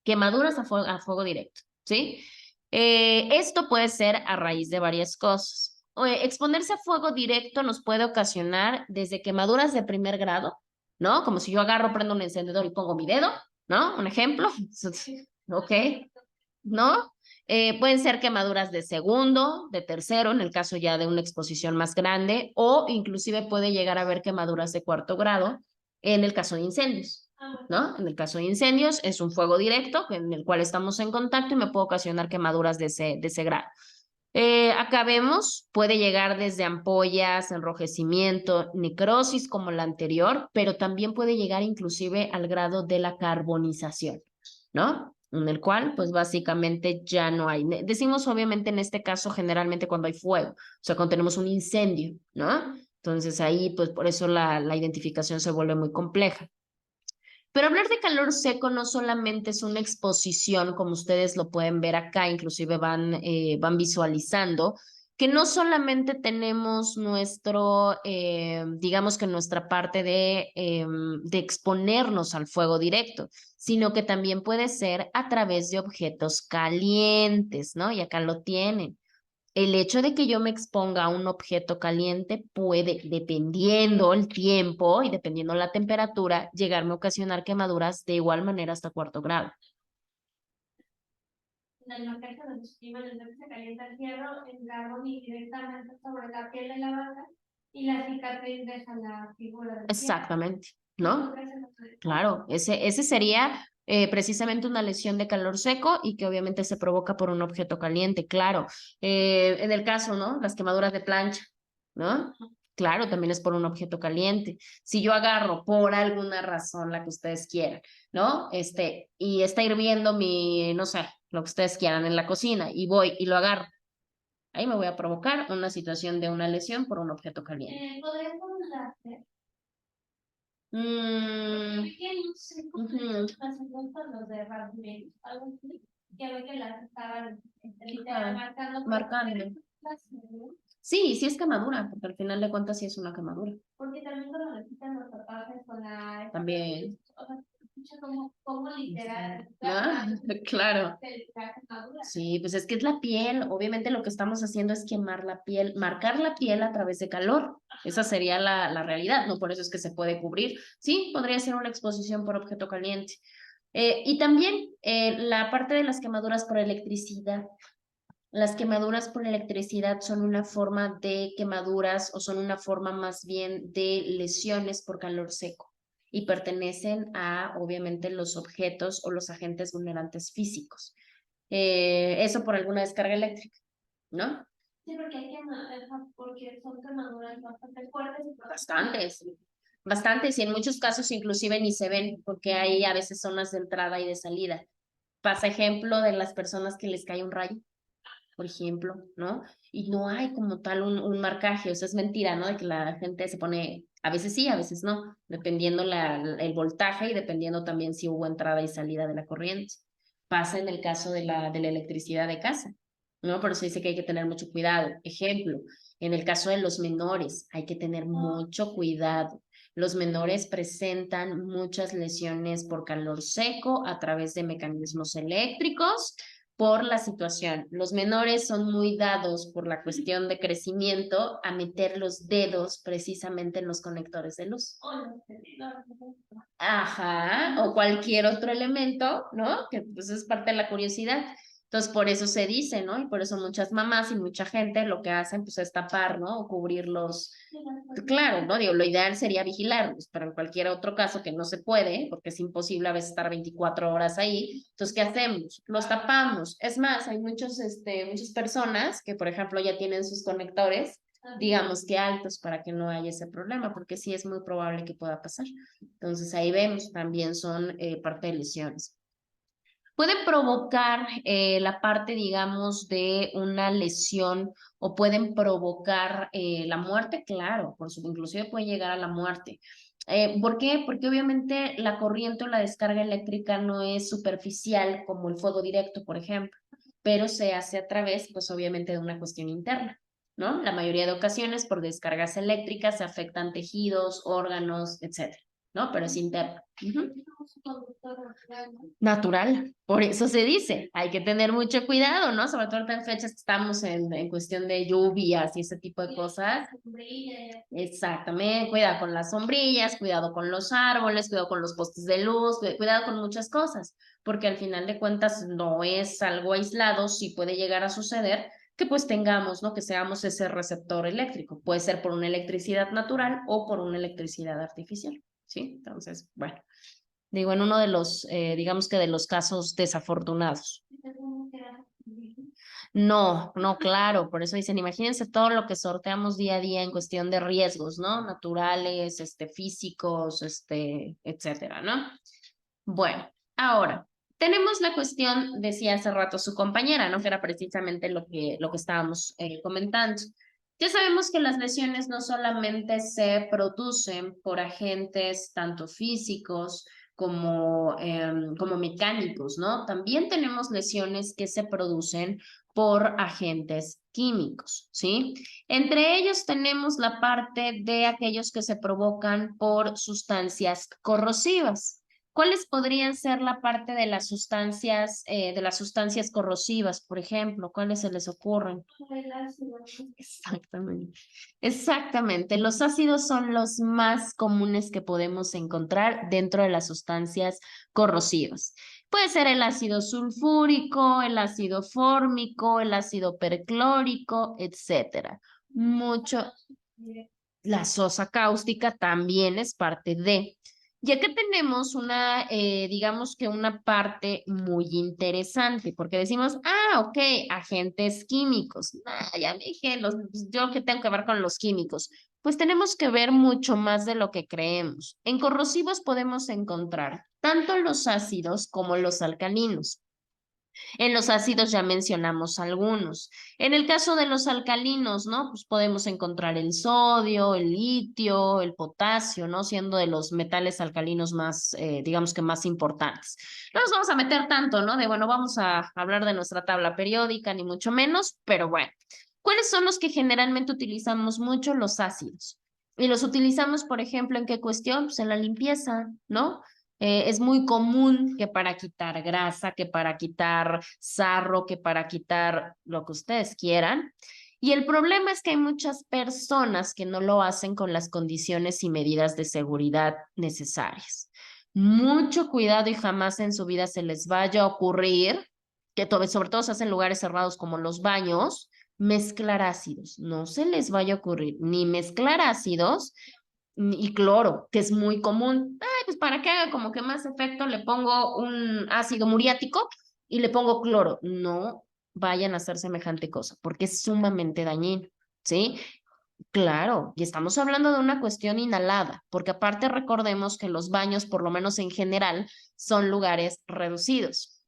Quemaduras a fuego directo, ¿sí? Esto puede ser a raíz de varias cosas. Exponerse a fuego directo nos puede ocasionar desde quemaduras de primer grado, ¿no? Como si yo agarro, prendo un encendedor y pongo mi dedo, ¿no? Un ejemplo. Ok, ¿no? Pueden ser quemaduras de segundo, de tercero, en el caso ya de una exposición más grande, o inclusive puede llegar a haber quemaduras de cuarto grado en el caso de incendios, ¿no? En el caso de incendios es un fuego directo en el cual estamos en contacto y me puede ocasionar quemaduras de ese grado. Acá vemos, puede llegar desde ampollas, enrojecimiento, necrosis como la anterior, pero también puede llegar inclusive al grado de la carbonización, ¿no? En el cual, pues básicamente ya no hay. Decimos obviamente en este caso generalmente cuando hay fuego, o sea, cuando tenemos un incendio, ¿no? Entonces ahí, pues por eso la identificación se vuelve muy compleja. Pero hablar de calor seco no solamente es una exposición, como ustedes lo pueden ver acá, inclusive van visualizando, que no solamente tenemos digamos que nuestra parte de exponernos al fuego directo, sino que también puede ser a través de objetos calientes, ¿no? Y acá lo tienen. El hecho de que yo me exponga a un objeto caliente puede, dependiendo el tiempo y dependiendo la temperatura, llegarme a ocasionar quemaduras de igual manera hasta cuarto grado. En la caja de los primeros que se calienta el hierro, el carbón directamente sobre la piel de la vaca y la cicatriz deja la figura del Exactamente, ¿no? Claro, ese sería precisamente una lesión de calor seco y que obviamente se provoca por un objeto caliente, claro. En el caso, ¿no? Las quemaduras de plancha, ¿no? Claro, también es por un objeto caliente. Si yo agarro por alguna razón, la que ustedes quieran, ¿no? Y está hirviendo no sé, lo que ustedes quieran en la cocina y voy y lo agarro, ahí me voy a provocar una situación de una lesión por un objeto caliente. ¿Podrías comentarte? Mm, Que no sé cómo los de Radmel, algo así, que ve que las estaban literal marcando. marcando. Sí, sí es quemadura, porque al final de cuentas sí es una quemadura. Porque también cuando le quitan los tapajes con la... También. O sea, escucha como literal. Ah, claro. Sí, pues es que es la piel. Obviamente lo que estamos haciendo es quemar la piel, marcar la piel a través de calor. Esa sería la realidad, ¿no? Por eso es que se puede cubrir. Sí, podría ser una exposición por objeto caliente. Y también la parte de las quemaduras por electricidad. Las quemaduras por electricidad son una forma de quemaduras o son una forma más bien de lesiones por calor seco y pertenecen a, obviamente, los objetos o los agentes vulnerantes físicos. Eso por alguna descarga eléctrica, ¿no? Sí, porque hay porque son quemaduras bastante fuertes. Bastantes, bastantes y en muchos casos inclusive ni se ven porque hay a veces zonas de entrada y de salida. Pasa ejemplo de las personas que les cae un rayo, por ejemplo, ¿no? Y no hay como tal un marcaje, o sea, es mentira, ¿no? De que la gente se pone, a veces sí, a veces no, dependiendo el voltaje y dependiendo también si hubo entrada y salida de la corriente. Pasa en el caso de la electricidad de casa, ¿no? Por eso dice que hay que tener mucho cuidado. Ejemplo, en el caso de los menores, hay que tener mucho cuidado. Los menores presentan muchas lesiones por calor seco a través de mecanismos eléctricos por la situación. Los menores son muy dados por la cuestión de crecimiento a meter los dedos precisamente en los conectores de luz. Ajá, o cualquier otro elemento, ¿no? Que pues es parte de la curiosidad. Entonces, por eso se dice, ¿no? Y por eso muchas mamás y mucha gente lo que hacen, pues, es tapar, ¿no? O cubrirlos. Claro, ¿no? Digo, lo ideal sería vigilarlos, pero en cualquier otro caso que no se puede, porque es imposible a veces estar 24 horas ahí. Entonces, ¿qué hacemos? Los tapamos. Es más, hay muchas personas que, por ejemplo, ya tienen sus conectores, digamos que altos para que no haya ese problema, porque sí es muy probable que pueda pasar. Entonces, ahí vemos, también son parte de lesiones. Pueden provocar la parte, digamos, de una lesión o pueden provocar la muerte, claro, inclusive puede llegar a la muerte. ¿Por qué? Porque obviamente la corriente o la descarga eléctrica no es superficial como el fuego directo, por ejemplo, pero se hace a través, pues obviamente, de una cuestión interna, ¿no? La mayoría de ocasiones por descargas eléctricas se afectan tejidos, órganos, etcétera, ¿no? Pero es interno. Ujú. Natural, por eso se dice, hay que tener mucho cuidado, ¿no? Sobre todo en fechas que estamos en cuestión de lluvias y ese tipo de cosas. Exactamente, cuidado con las sombrillas, cuidado con los árboles, cuidado con los postes de luz, cuidado con muchas cosas, porque al final de cuentas no es algo aislado, sí puede llegar a suceder que pues tengamos, ¿no? Que seamos ese receptor eléctrico, puede ser por una electricidad natural o por una electricidad artificial, ¿sí? Entonces, bueno. Digo, en uno de los, digamos que de los casos desafortunados. No, no, claro, por eso dicen, imagínense todo lo que sorteamos día a día en cuestión de riesgos, ¿no? Naturales, físicos, etcétera, ¿no? Bueno, ahora, tenemos la cuestión, decía hace rato su compañera, ¿no? Que era precisamente lo que estábamos comentando. Ya sabemos que las lesiones no solamente se producen por agentes tanto físicos como mecánicos, ¿no? También tenemos lesiones que se producen por agentes químicos, ¿sí? Entre ellos tenemos la parte de aquellos que se provocan por sustancias corrosivas. ¿Cuáles podrían ser la parte de las sustancias corrosivas, por ejemplo? ¿Cuáles se les ocurren? El ácido. Exactamente. Exactamente. Los ácidos son los más comunes que podemos encontrar dentro de las sustancias corrosivas. Puede ser el ácido sulfúrico, el ácido fórmico, el ácido perclórico, etcétera. Mucho. La sosa cáustica también es parte de. Ya que tenemos digamos que una parte muy interesante, porque decimos, ok, agentes químicos. Ya me dije, yo que tengo que ver con los químicos. Pues tenemos que ver mucho más de lo que creemos. En corrosivos podemos encontrar tanto los ácidos como los alcalinos. En los ácidos ya mencionamos algunos. En el caso de los alcalinos, ¿no? Pues podemos encontrar el sodio, el litio, el potasio, ¿no? Siendo de los metales alcalinos más, digamos que más importantes. No nos vamos a meter tanto, ¿no? De, bueno, vamos a hablar de nuestra tabla periódica, ni mucho menos, pero bueno. ¿Cuáles son los que generalmente utilizamos mucho? Los ácidos. Y los utilizamos, por ejemplo, ¿en qué cuestión? Pues en la limpieza, ¿no? Es muy común que para quitar grasa, que para quitar sarro, que para quitar lo que ustedes quieran. Y el problema es que hay muchas personas que no lo hacen con las condiciones y medidas de seguridad necesarias. Mucho cuidado y jamás en su vida se les vaya a ocurrir, que sobre todo se hace en lugares cerrados como los baños, mezclar ácidos. No se les vaya a ocurrir ni mezclar ácidos y cloro, que es muy común. Ay, pues para que haga como que más efecto, le pongo un ácido muriático y le pongo cloro. No vayan a hacer semejante cosa, porque es sumamente dañino, ¿sí? Claro, y estamos hablando de una cuestión inhalada, porque aparte recordemos que los baños, por lo menos en general, son lugares reducidos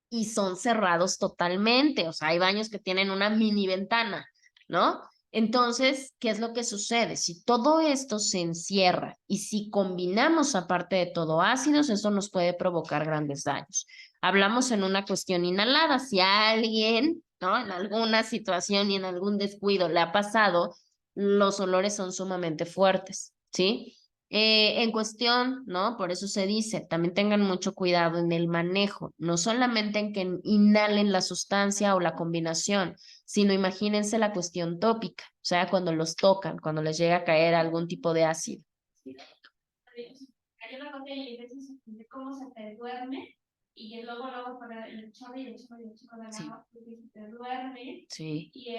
y son cerrados totalmente. O sea, hay baños que tienen una mini ventana, ¿no? Entonces, ¿qué es lo que sucede? Si todo esto se encierra y si combinamos aparte de todo ácidos, eso nos puede provocar grandes daños. Hablamos en una cuestión inhalada. Si a alguien, ¿no? En alguna situación y en algún descuido le ha pasado, los olores son sumamente fuertes, ¿sí? En cuestión, ¿no? Por eso se dice, también tengan mucho cuidado en el manejo, no solamente en que inhalen la sustancia o la combinación, sino imagínense la cuestión tópica, o sea, cuando los tocan, cuando les llega a caer algún tipo de ácido. Hay una cosa y veces de cómo se te duerme y luego para el chorro y el chorro y el chorro de agua, porque se te duerme y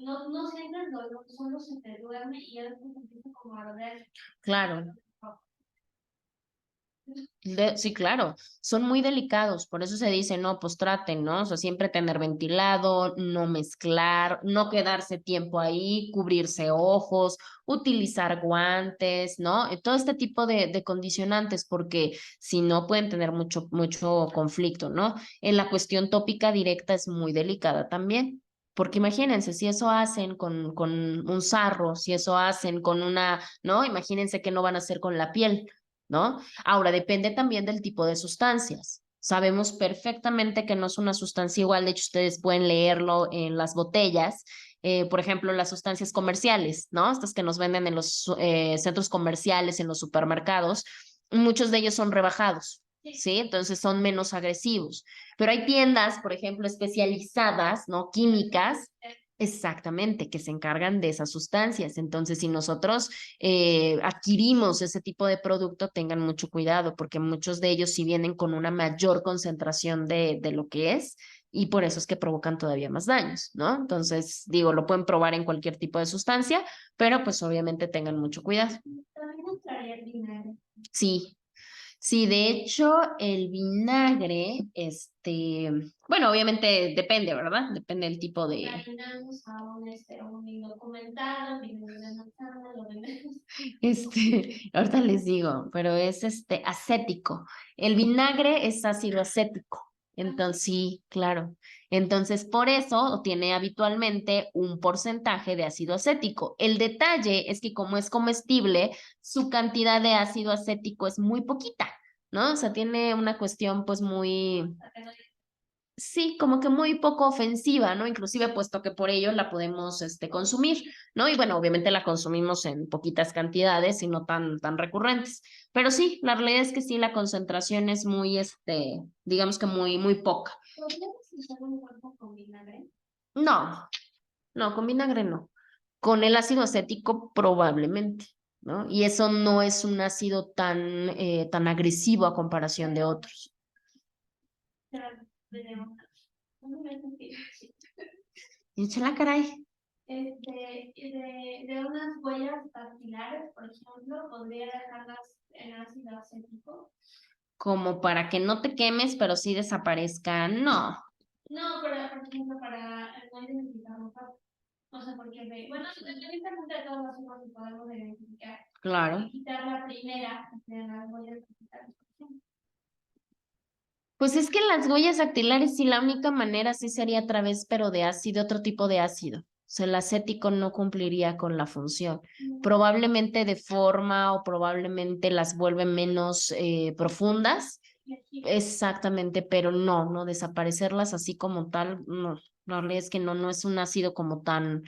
no sientes dolor, solo se te duerme y ya después empieza como a arder. Claro. Sí, claro, son muy delicados, por eso se dice, no, pues traten, ¿no? O sea, siempre tener ventilado, no mezclar, no quedarse tiempo ahí, cubrirse ojos, utilizar guantes, ¿no? Todo este tipo de condicionantes, porque si no pueden tener mucho conflicto, ¿no? En la cuestión tópica directa es muy delicada también. Porque imagínense, si eso hacen con un sarro, si eso hacen con una, ¿no? Imagínense que no van a hacer con la piel, ¿no? Ahora, depende también del tipo de sustancias. Sabemos perfectamente que no es una sustancia igual, de hecho ustedes pueden leerlo en las botellas, por ejemplo, las sustancias comerciales, ¿no? Estas que nos venden en los centros comerciales, en los supermercados, muchos de ellos son rebajados, ¿sí? Entonces son menos agresivos. Pero hay tiendas, por ejemplo, especializadas, ¿no? Químicas. Exactamente, que se encargan de esas sustancias. Entonces, si nosotros adquirimos ese tipo de producto, tengan mucho cuidado, porque muchos de ellos sí vienen con una mayor concentración de lo que es, y por eso es que provocan todavía más daños, ¿no? Entonces, digo, lo pueden probar en cualquier tipo de sustancia, pero pues obviamente tengan mucho cuidado. También entraría el vinagre. Sí, sí, de hecho, el vinagre, bueno, obviamente depende, ¿verdad? Depende del tipo de... Imaginamos a un indocumentado, vinagre de manzana, lo vendemos. Ahorita les digo, pero es acético. El vinagre es ácido acético. Entonces, sí, claro. Entonces, por eso tiene habitualmente un porcentaje de ácido acético. El detalle es que como es comestible, su cantidad de ácido acético es muy poquita, ¿no? O sea, tiene una cuestión pues muy, sí, como que muy poco ofensiva, ¿no? Inclusive puesto que por ello la podemos consumir, ¿no? Y bueno, obviamente la consumimos en poquitas cantidades y no tan recurrentes. Pero sí, la realidad es que sí, la concentración es muy, digamos que muy poca. ¿Podríamos usar un cuerpo con vinagre? No, no, con vinagre no. Con el ácido acético probablemente, ¿no? Y eso no es un ácido tan agresivo a comparación de otros. Pero tenemos un Échala, caray. de unas huellas dactilares, por ejemplo, podría dejarlas en ácido acético. Como para que no te quemes, pero sí desaparezca, no. No, pero por ejemplo, para no identificar mejor. O sea, porque, bueno, independientemente de todas las formas que podemos identificar. Claro. Quitar la primera de las huellas dactilares. Pues es que las huellas dactilares sí, la única manera sí sería a través, pero de ácido, otro tipo de ácido. O sea, el acético no cumpliría con la función. Probablemente deforma o probablemente las vuelve menos profundas. Exactamente, pero no desaparecerlas así como tal, no. La realidad es que no es un ácido como tan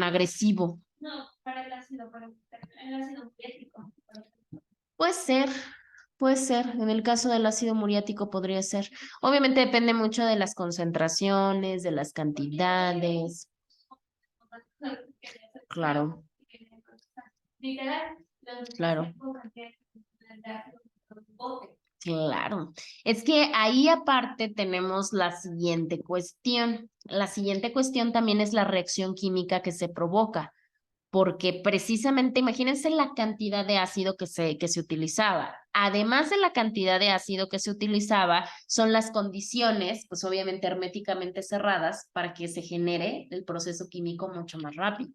agresivo. No, para el ácido, para el ácido muriático. Puede ser, puede ser. En el caso del ácido muriático podría ser. Obviamente depende mucho de las concentraciones, de las cantidades. Claro, Literal, claro, claro. Es que ahí aparte tenemos la siguiente cuestión. La siguiente cuestión también es la reacción química que se provoca, porque precisamente imagínense la cantidad de ácido que se utilizaba. Además de la cantidad de ácido que se utilizaba, son las condiciones, pues obviamente herméticamente cerradas, para que se genere el proceso químico mucho más rápido,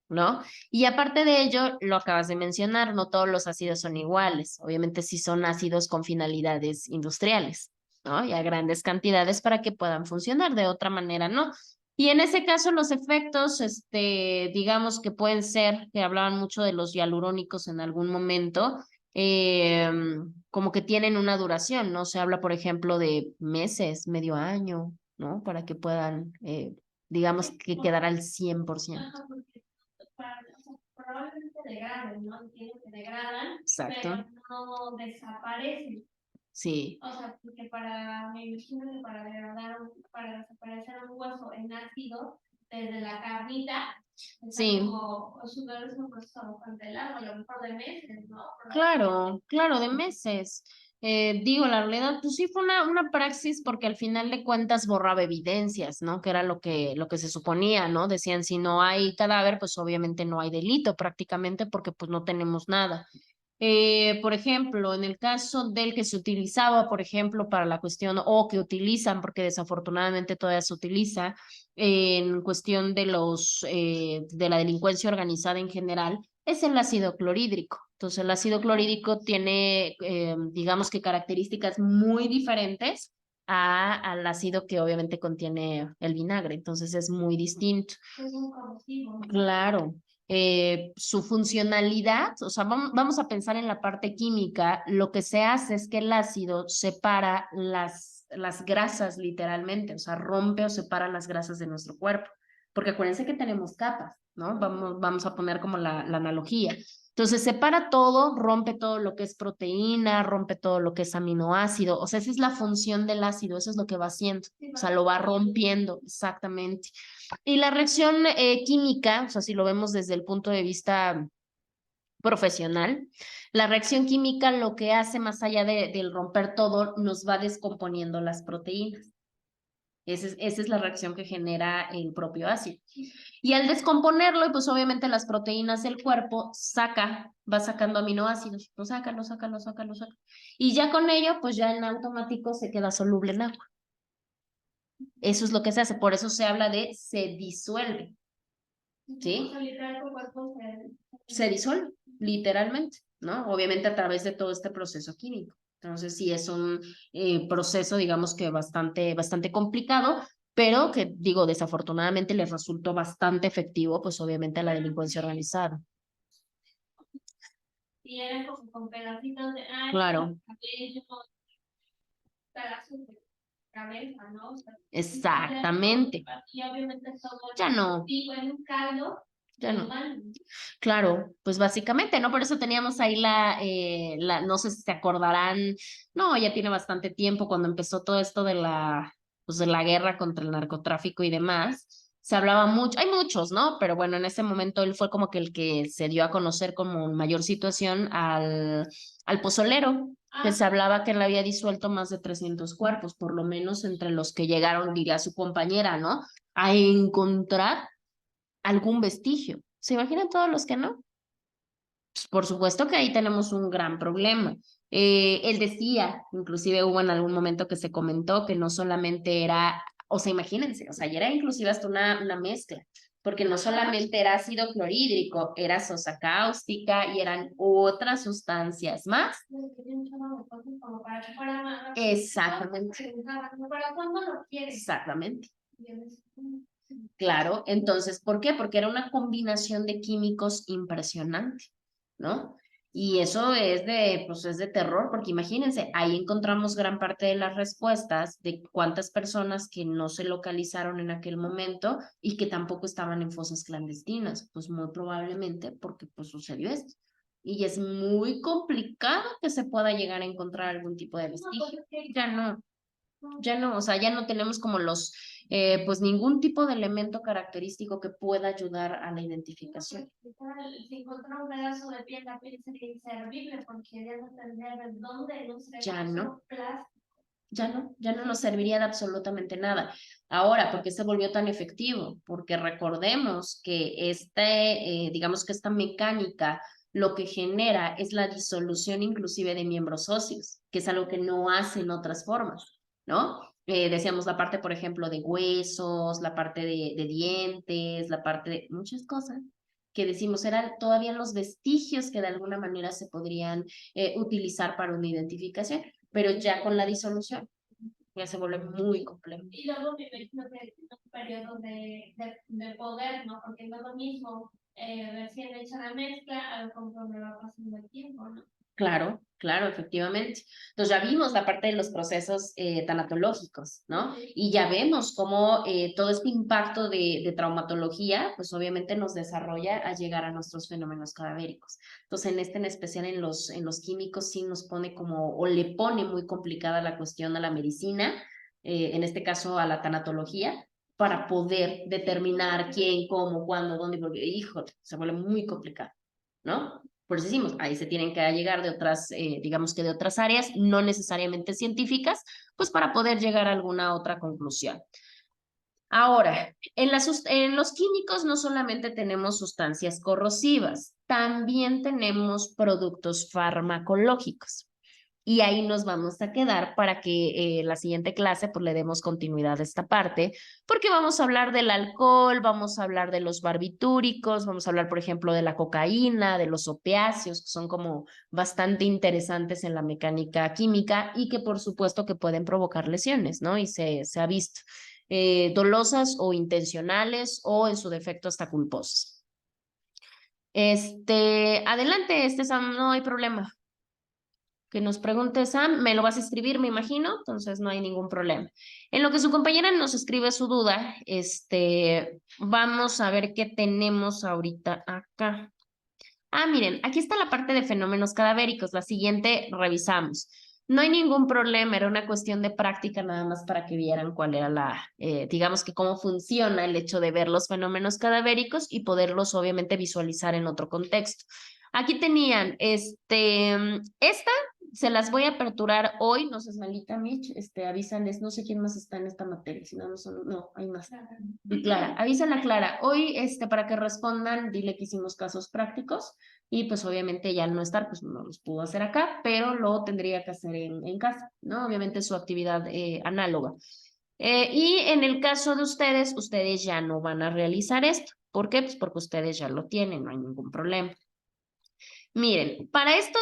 ¿no? Y aparte de ello, lo acabas de mencionar, no todos los ácidos son iguales. Obviamente sí son ácidos con finalidades industriales, ¿no? Y a grandes cantidades para que puedan funcionar, de otra manera no. Y en ese caso los efectos, digamos que pueden ser, que hablaban mucho de los hialurónicos en algún momento, eh, como que tienen una duración, ¿no? Se habla, por ejemplo, de meses, medio año, ¿no? Para que puedan, digamos que quedar al 100%. Ajá, porque probablemente degraden, ¿no? Entiendo que degradan, Exacto. pero no desaparecen. Sí, O sea, porque me imagino que para degradar, para desaparecer un hueso en ácido, desde la carnita, está sí, como, es un proceso bastante largo, a lo mejor de meses, ¿no? claro, de meses. Digo, la realidad, pues sí fue una praxis porque al final de cuentas borraba evidencias, ¿no? Que era lo que se suponía, ¿no? Decían, si no hay cadáver, pues obviamente no hay delito prácticamente porque pues no tenemos nada. Por ejemplo, en el caso del que se utilizaba, por ejemplo, para la cuestión, o que utilizan, porque desafortunadamente todavía se utiliza, en cuestión de de la delincuencia organizada en general, es el ácido clorhídrico. Entonces, el ácido clorhídrico tiene, digamos que características muy diferentes al ácido que obviamente contiene el vinagre. Entonces, es muy distinto. Es un corrosivo. Claro. Su funcionalidad, o sea, vamos a pensar en la parte química, lo que se hace es que el ácido separa las grasas literalmente, o sea, rompe o separa las grasas de nuestro cuerpo, porque acuérdense que tenemos capas, ¿no? Vamos a poner como la analogía. Entonces, separa todo, rompe todo lo que es proteína, rompe todo lo que es aminoácido, o sea, esa es la función del ácido, eso es lo que va haciendo, o sea, lo va rompiendo, exactamente. Y la reacción química, o sea, si lo vemos desde el punto de vista profesional, la reacción química lo que hace más allá del romper todo, nos va descomponiendo las proteínas. Esa es la reacción que genera el propio ácido. Y al descomponerlo, pues obviamente las proteínas del cuerpo va sacando aminoácidos, lo saca, lo saca, lo saca, lo saca. Y ya con ello, pues ya en automático se queda soluble en agua. Eso es lo que se hace, por eso se habla de se disuelve. ¿Sí? Se disuelve, literalmente, ¿no? Obviamente a través de todo este proceso químico. Entonces sí es un proceso, digamos que bastante complicado, pero que, digo, desafortunadamente les resultó bastante efectivo, pues obviamente a la delincuencia organizada. Y eran como con pedacitos de... Claro. Pedazos de cabeza, ¿no? O sea, exactamente. Y obviamente todo ya no. en un caldo. Ya no. Claro, pues básicamente, ¿no? Por eso teníamos ahí no sé si se acordarán, no, ya tiene bastante tiempo cuando empezó todo esto pues de la guerra contra el narcotráfico y demás. Se hablaba mucho, hay muchos, ¿no? Pero bueno, en ese momento él fue como que el que se dio a conocer como mayor situación al pozolero, que se hablaba que él había disuelto más de 300 cuerpos, por lo menos entre los que llegaron, diría su compañera, ¿no? A encontrar algún vestigio. ¿Se imaginan todos los que no? Pues por supuesto que ahí tenemos un gran problema. Él decía, inclusive hubo en algún momento que se comentó que no solamente era, o sea, imagínense, o sea, ya era inclusive hasta una mezcla, porque no solamente era ácido clorhídrico, era sosa cáustica y eran otras sustancias más. Exactamente. Exactamente. Claro, entonces, ¿por qué? Porque era una combinación de químicos impresionante, ¿no? Y eso pues es de terror, porque imagínense, ahí encontramos gran parte de las respuestas de cuántas personas que no se localizaron en aquel momento y que tampoco estaban en fosas clandestinas, pues muy probablemente porque pues sucedió esto. Y es muy complicado que se pueda llegar a encontrar algún tipo de vestigio. Ya no, o sea, ya no tenemos como pues ningún tipo de elemento característico que pueda ayudar a la identificación. Si encontró un pedazo de piel, la piel sería inservible porque ya no tendría de dónde ya no. plástico. Ya no nos serviría de absolutamente nada. Ahora, ¿por qué se volvió tan efectivo? Porque recordemos que digamos que esta mecánica lo que genera es la disolución inclusive de miembros óseos, que es algo que no hacen otras formas, ¿no? Decíamos la parte, por ejemplo, de huesos, la parte de dientes, la parte de muchas cosas que decimos eran todavía los vestigios que de alguna manera se podrían utilizar para una identificación, pero ya con la disolución ya se vuelve muy complejo. Y luego me imagino que es un periodo de poder, ¿no? Porque no es lo mismo recién hecha la mezcla conforme va pasando el tiempo, ¿no? Claro, claro, efectivamente. Entonces ya vimos la parte de los procesos tanatológicos, ¿no? Y ya vemos cómo todo este impacto de traumatología, pues obviamente nos desarrolla a llegar a nuestros fenómenos cadavéricos. Entonces en especial en los químicos, sí nos pone como, o le pone muy complicada la cuestión a la medicina, en este caso a la tanatología, para poder determinar quién, cómo, cuándo, dónde, porque, híjole, se vuelve muy complicado, ¿no? Por eso decimos, ahí se tienen que llegar de otras, digamos que de otras áreas, no necesariamente científicas, pues para poder llegar a alguna otra conclusión. Ahora, en los químicos no solamente tenemos sustancias corrosivas, también tenemos productos farmacológicos. Y ahí nos vamos a quedar para que la siguiente clase pues le demos continuidad a esta parte, porque vamos a hablar del alcohol, vamos a hablar de los barbitúricos, vamos a hablar, por ejemplo, de la cocaína, de los opiáceos, que son como bastante interesantes en la mecánica química y que por supuesto que pueden provocar lesiones, ¿no? Y se ha visto dolosas o intencionales o en su defecto hasta culposas. Adelante, Sam, no hay problema. Que nos pregunte Sam, me lo vas a escribir, me imagino, entonces no hay ningún problema. En lo que su compañera nos escribe su duda, vamos a ver qué tenemos ahorita acá. Ah, miren, aquí está la parte de fenómenos cadavéricos. La siguiente revisamos. No hay ningún problema, era una cuestión de práctica nada más para que vieran cuál era digamos que cómo funciona el hecho de ver los fenómenos cadavéricos y poderlos obviamente visualizar en otro contexto. Aquí tenían, esta se las voy a aperturar hoy, no sé, malita Mitch, avísales, no sé quién más está en esta materia, si no, no, hay más. Y Clara, avísala Clara, hoy, para que respondan, dile que hicimos casos prácticos y pues obviamente ya al no estar, pues no los pudo hacer acá, pero lo tendría que hacer en casa, ¿no? Obviamente su actividad análoga. Y en el caso de ustedes ya no van a realizar esto. ¿Por qué? Pues porque ustedes ya lo tienen, no hay ningún problema. Miren, para esto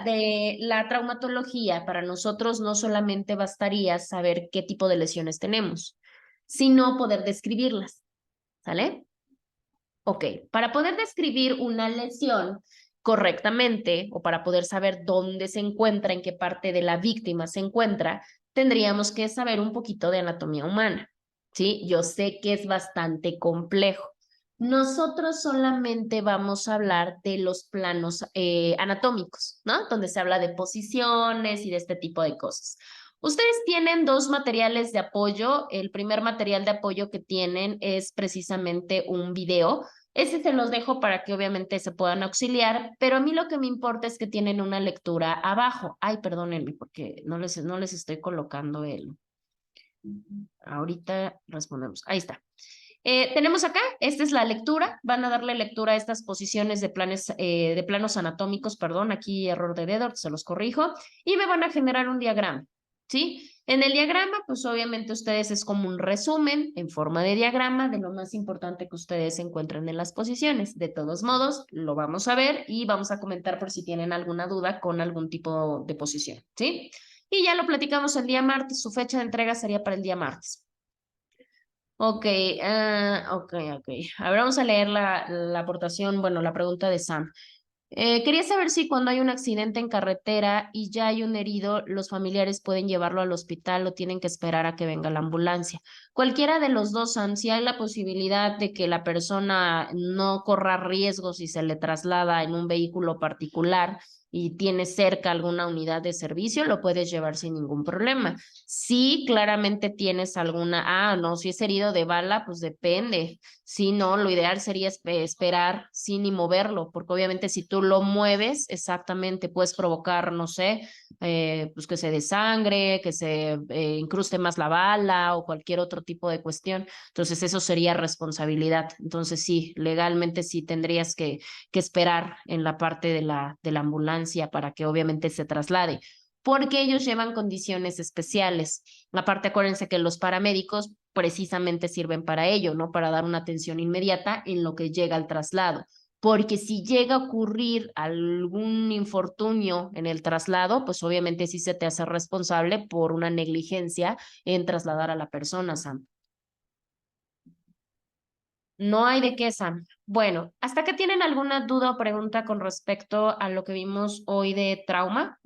de la traumatología, para nosotros no solamente bastaría saber qué tipo de lesiones tenemos, sino poder describirlas, ¿sale? Ok, para poder describir una lesión correctamente o para poder saber dónde se encuentra, en qué parte de la víctima se encuentra, tendríamos que saber un poquito de anatomía humana, ¿sí? Yo sé que es bastante complejo. Nosotros solamente vamos a hablar de los planos anatómicos, ¿no? Donde se habla de posiciones y de este tipo de cosas. Ustedes tienen dos materiales de apoyo. El primer material de apoyo que tienen es precisamente un video. Ese se los dejo para que obviamente se puedan auxiliar, pero a mí lo que me importa es que tienen una lectura abajo. Ay, perdónenme porque no les estoy colocando el... Ahorita respondemos. Ahí está. Tenemos acá, esta es la lectura, van a darle lectura a estas posiciones de planos anatómicos, perdón, aquí error de dedo, se los corrijo, y me van a generar un diagrama, ¿sí? En el diagrama, pues obviamente ustedes es como un resumen en forma de diagrama de lo más importante que ustedes encuentren en las posiciones. De todos modos, lo vamos a ver y vamos a comentar por si tienen alguna duda con algún tipo de posición, ¿sí? Y ya lo platicamos el día martes, su fecha de entrega sería para el día martes. Ok, ok. A ver, vamos a leer la aportación, bueno, la pregunta de Sam. Quería saber si cuando hay un accidente en carretera y ya hay un herido, los familiares pueden llevarlo al hospital o tienen que esperar a que venga la ambulancia. Cualquiera de los dos, Sam, si hay la posibilidad de que la persona no corra riesgos y se le traslada en un vehículo particular y tiene cerca alguna unidad de servicio, lo puedes llevar sin ningún problema. Si claramente tienes no, si es herido de bala, pues depende. Si no, lo ideal sería esperar sin ni moverlo, porque obviamente si tú lo mueves, exactamente puedes provocar, no sé, pues que se desangre, que se incruste más la bala o cualquier otro tipo de cuestión. Entonces eso sería responsabilidad. Entonces sí, legalmente sí tendrías que esperar en la parte de la ambulancia para que obviamente se traslade porque ellos llevan condiciones especiales. Aparte, acuérdense que los paramédicos precisamente sirven para ello, ¿no? Para dar una atención inmediata en lo que llega al traslado. Porque si llega a ocurrir algún infortunio en el traslado, pues obviamente sí se te hace responsable por una negligencia en trasladar a la persona, Sam. No hay de qué, Sam. Bueno, ¿hasta que tienen alguna duda o pregunta con respecto a lo que vimos hoy de trauma?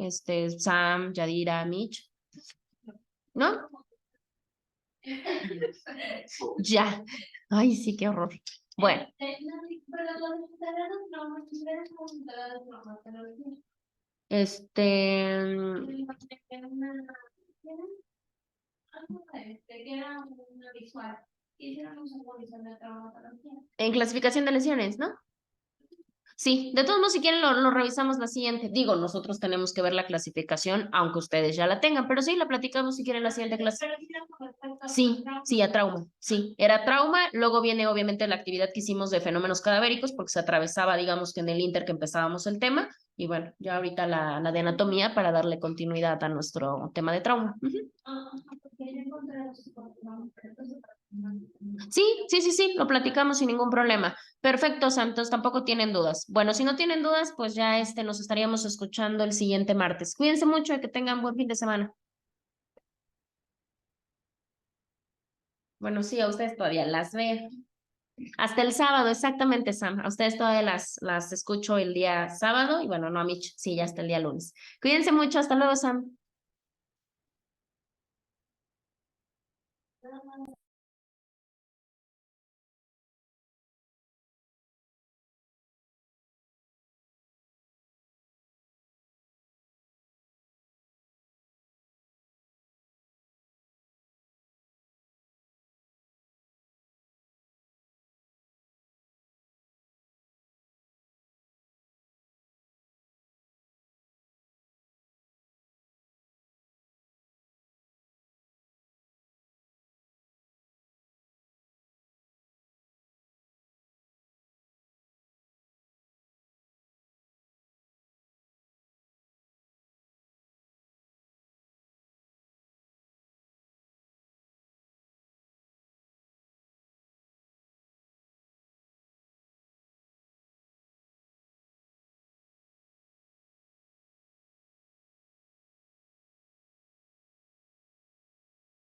Sam, Yadira, Mitch, ¿no? Ya. Ay, sí, qué horror. Bueno. En clasificación de lesiones, ¿no? Sí, de todos modos, si quieren lo revisamos la siguiente. Digo, nosotros tenemos que ver la clasificación, aunque ustedes ya la tengan, pero sí, la platicamos si quieren la siguiente clase. Sí, sí, a trauma, sí, era trauma, luego viene obviamente la actividad que hicimos de fenómenos cadavéricos, porque se atravesaba, digamos que en el inter que empezábamos el tema, y bueno, ya ahorita la de anatomía para darle continuidad a nuestro tema de trauma. Sí, sí, sí, sí, lo platicamos sin ningún problema. Perfecto, Santos, tampoco tienen dudas. Bueno, si no tienen dudas, pues ya nos estaríamos escuchando el siguiente martes. Cuídense mucho y que tengan buen fin de semana. Bueno, sí, a ustedes todavía las veo. Hasta el sábado, exactamente, Sam. A ustedes todavía las escucho el día sábado y bueno, no a Mitch, sí, ya hasta el día lunes. Cuídense mucho, hasta luego, Sam.